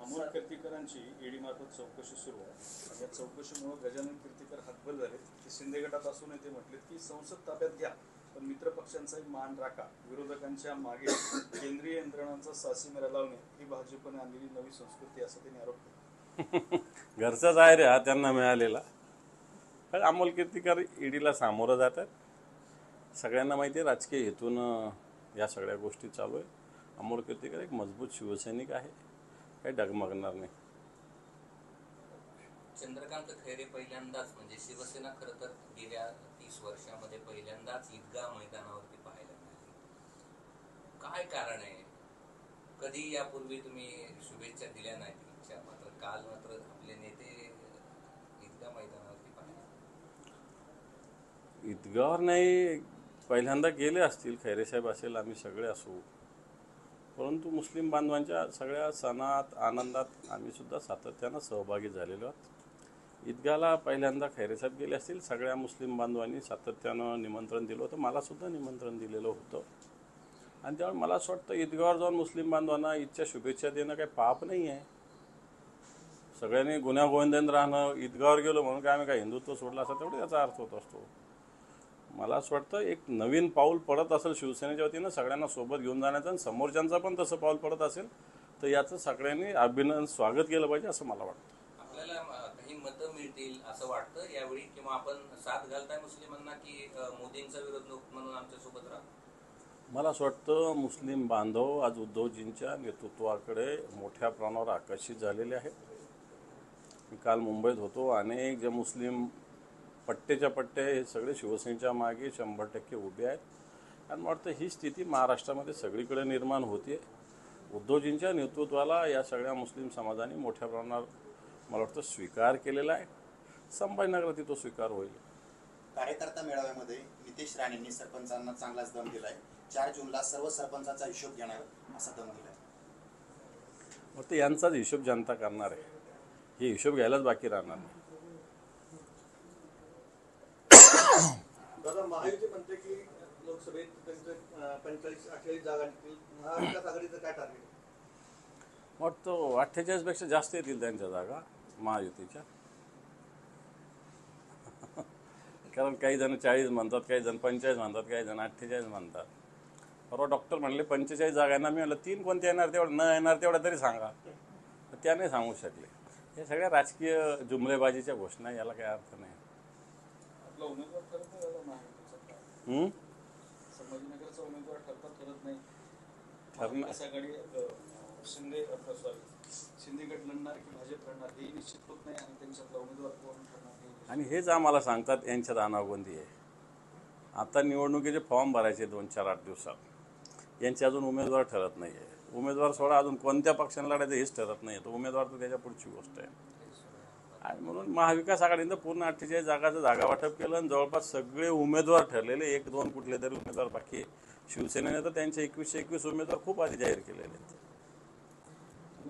अमोल कीर्तीकरांची ईडी मार्फत चौकशी सुरू आहे. या चौकशीमुळे गजानन कीर्तीकर हातबल झाले. ते शिंदे गटात असूनही ते म्हटले की संसद ताब्यात घ्या, पण मित्र पक्षांचाही मान राखा. विरोधकांच्या मागे केंद्रीय यंत्रणांचा सासीमेरा लावणे ही भाजपने आणलेली नवी संस्कृती, असं त्यांनी आरोप केला. घरचाच आहे रे हा त्यांना मिळालेला. पण अमोल कीर्तीकर ईडीला सामोरं जातात. सगळ्यांना माहिती आहे राजकीय हेतून या सगळ्या गोष्टी चालू आहे. अमोल कीर्तीकर एक मजबूत शिवसैनिक आहे, काही डगमगणार नाही. चंद्रकांत खैरे पहिल्यांदाच म्हणजे शिवसेना खरं तर गेल्या 30 वर्षामध्ये पहिल्यांदाच ईदगाह मैदानावरती पाहायला मिळाली. काय कारण आहे? कधी यापूर्वी तुम्ही शुभेच्छा दिल्या नाहीत इच्छा, मात्र काल मात्र आपले नेते ईदगाह मैदानावरती पाहिले. ईदगाहवर नाही, पहिल्यांदा गेले असतील, खैरेसाहेब असेल, आम्ही सगळे असू. परंतु मुस्लिम बांधवांच्या सगळ्या सणात आनंदात आम्ही सुद्धा सातत्यानं सहभागी झालेलो आहोत. ईदगाहला पहिल्यांदा खैरेसाहेब गेले असतील. सगळ्या मुस्लिम बांधवांनी सातत्यानं निमंत्रण दिलं होतं, मलासुद्धा निमंत्रण दिलेलं होतं. आणि त्यामुळे मला असं वाटतं ईदगाहवर जाऊन मुस्लिम बांधवांना ईदच्या शुभेच्छा देणं काही पाप नाही आहे. सगळ्यांनी गुन्ह्या गोविंदाने राहणं, ईदगाहवर गेलो म्हणून काय आम्ही काय हिंदुत्व सोडलं असं तेवढं याचा अर्थ होत असतो. मला असं वाटतं एक नवीन पाऊल पडत असेल शिवसेनेच्या वतीनं सगळ्यांना सोबत घेऊन जाण्याचं, आणि समोरच्यांचा पण तसं पाऊल पडत असेल तर याचं सगळ्यांनी अभिनंदन स्वागत केलं पाहिजे असं मला वाटतं. आपल्याला काही मतं मिळतील असं वाटतं यावेळी, किंवा आपण साथ घालताय मुस्लिमांना की मोदींचा विरोध म्हणून आमच्या सोबत राहा? मला असं वाटतं मुस्लिम बांधव आज उद्धवजींच्या नेतृत्वाकडे मोठ्या प्रमाणावर आकर्षित झालेले आहेत. मी काल मुंबईत होतो. अनेक जे मुस्लिम पट्टेच्या पट्टे हे सगळे शिवसेनेच्या मागे 100% उभे आहेत. आणि मला वाटतं ही स्थिती महाराष्ट्रामध्ये सगळीकडे निर्माण होते. उद्धवजींच्या नेतृत्वाला या सगळ्या मुस्लिम समाजाने मोठ्या प्रमाणावर मला वाटतं स्वीकार केलेला आहे. संभाजीनगरात तो स्वीकार होईल. कार्यकर्ता मेळाव्यामध्ये नितेश राणेंनी सरपंचांना चांगलाच दम दिलाय. 4 जूनला सर्व सरपंचांचा हिशोब घेणार असा दम दिलाय. मग ते यांचाच हिशोब जनता करणार आहे. हे हिशोब घ्यायलाच बाकी राहणार नाही. दादा, महायुती म्हणते की लोकसभेत त्यांचे 45-48 जागा निघतील. महाविकास आघाडीचं काय टार्गेट? वाटतं 48पेक्षा जास्त येतील त्यांच्या जागा महायुतीच्या. कारण काही जण 40 म्हणतात, काही जण 45 म्हणतात, काही जण 48 म्हणतात. परवा डॉक्टर म्हणले 45 जागांना. मी म्हणलं 3 कोणत्या येणार, तेवढं न येणार तेवढं तरी सांगा. तर त्या नाही सांगू शकले. हे सगळ्या राजकीय जुमलेबाजीच्या घोषणा, याला काही अर्थ नाही. आपला उमेदवार ठरत नाही दादा महायुतीचा. संभाजीनगरचा उमेदवार ठरत नाही. महाविकास आघाडी शिंदे गट लढणार की भाजप लढणार हे निश्चित होत नाही. आणि त्यांच्यातला उमेदवार कोण ठरणार आणि हेच आम्हाला सांगतात यांच्यात अनागोंदी आहे. आता निवडणुकीचे फॉर्म भरायचे 2-4-8 दिवसात. यांचे अजून उमेदवार ठरत नाही आहे. उमेदवार सोडा, अजून कोणत्या पक्षाने लढायचं हेच ठरत नाही. तो उमेदवार तर त्याच्या पुढची गोष्ट आहे. आणि म्हणून महाविकास आघाडीनं पूर्ण 48 जागाचं जागा वाटप केलं. आणि जवळपास सगळे उमेदवार ठरलेले, 1-2 कुठले तरी उमेदवार बाकी आहे. शिवसेनेने तर त्यांचे 21 उमेदवार खूप आधी जाहीर केलेले आहेत.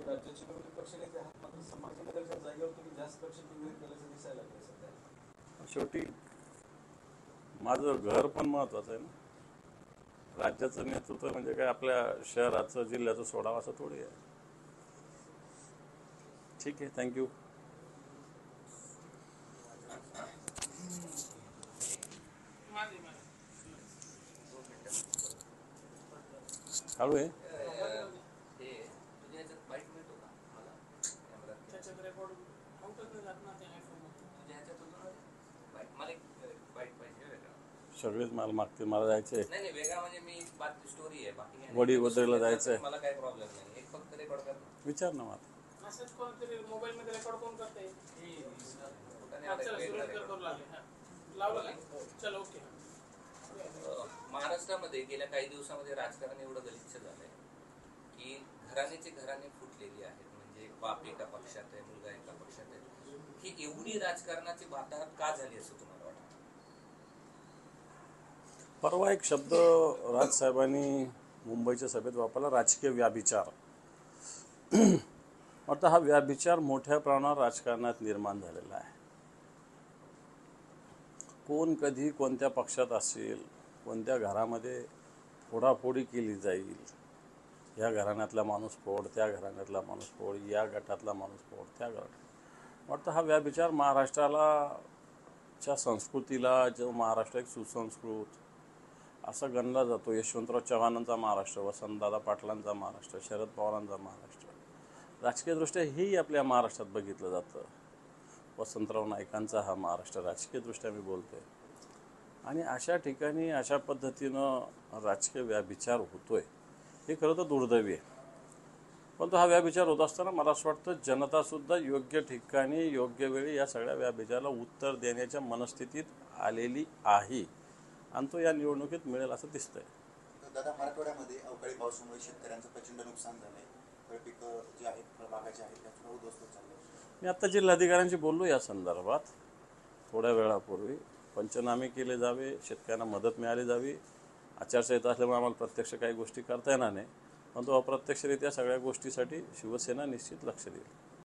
राज्याचे विरोधी पक्षनेते आहात, मात्र संभाजीनगरच्या जागेवर तुम्ही जास्त लक्ष केंद्रित केल्याचं दिसायला लागलं सध्या. शेवटी माझं घर पण महत्त्वाचं आहे ना. राज्याचं नेतृत्व म्हणजे काय आपल्या शहराचं जिल्ह्याचं सोडावं असं थोडी आहे. ठीक आहे, थँक्यू. चालू आहे. सगळेच मला मागतील. मला जायचंय नाही वेगळा म्हणजे मी बात स्टोरी आहे, बाकी वडी वद्रेला जायचंय. मला काही प्रॉब्लेम नाही. एक फक्त रेकॉर्ड कर. विचार ना मला. मेसेज कोणतरी मोबाईल मध्ये रेकॉर्ड कोण करते? चलो ओके. महाराष्ट्रामध्ये गेल्या काही दिवसामध्ये राजकारण एवढं गलिच्छ झालंय की घराणे फुटलेली आहेत. म्हणजे बाप एका पक्षात आहे, मुलगा एका पक्षात आहे. ही एवढी राजकारणाची वाताहत का झाली असं तुम्हाला वाटतं? परवा एक शब्द राजसाहेबांनी मुंबईच्या सभेत वापरला राजकीय व्याभिचार. आता हा व्याभिचार मोठ्या प्रमाणावर राजकारणात निर्माण झालेला आहे. कोण कधी कोणत्या पक्षात असेल, कोणत्या घरामध्ये फोडाफोडी केली जाईल, या घराण्यातला माणूस फोड, त्या घराण्यातला माणूस फोड, या गटातला माणूस फोड, त्या गटात. वाटतं हा व्याभिचार महाराष्ट्राच्या संस्कृतीला, जो महाराष्ट्र एक सुसंस्कृत असा गणला जातो. यशवंतराव चव्हाणांचा महाराष्ट्र, वसंतदादा पाटलांचा महाराष्ट्र, शरद पवारांचा महाराष्ट्र, राजकीयदृष्ट्या हेही आपल्या महाराष्ट्रात बघितलं जातं. वसंतराव नाईकांचा हा महाराष्ट्र राजकीयदृष्ट्या मी बोलतोय. आणि अशा ठिकाणी अशा पद्धतीनं राजकीय व्याभिचार होतोय, हे खरं तर दुर्दैवी आहे. परंतु हा व्याभिचार होत असताना मला असं वाटतं जनतासुद्धा योग्य ठिकाणी योग्य वेळी या सगळ्या व्याभिचाराला उत्तर देण्याच्या मनस्थितीत आलेली आहे आणि तो या निवडणुकीत मिळेल असं दिसतंय. दादा, मराठवाड्यामध्ये अवकाळी पावसामुळे शेतकऱ्यांचं प्रचंड नुकसान झालंय. फळपिकं जे आहेत, फळबागाचे आहेत, त्या थोडं उद्ध्वस्त चाललंय. मी आत्ता जिल्हाधिकाऱ्यांशी बोललो या संदर्भात थोड्या वेळापूर्वी. पंचनामे केले जावे, शेतकऱ्यांना मदत मिळाली जावी. आचारसंहिता असल्यामुळे आम्हाला प्रत्यक्ष काही गोष्टी करता येणार नाही, परंतु अप्रत्यक्षरित्या सगळ्या गोष्टीसाठी शिवसेना निश्चित लक्ष देईल.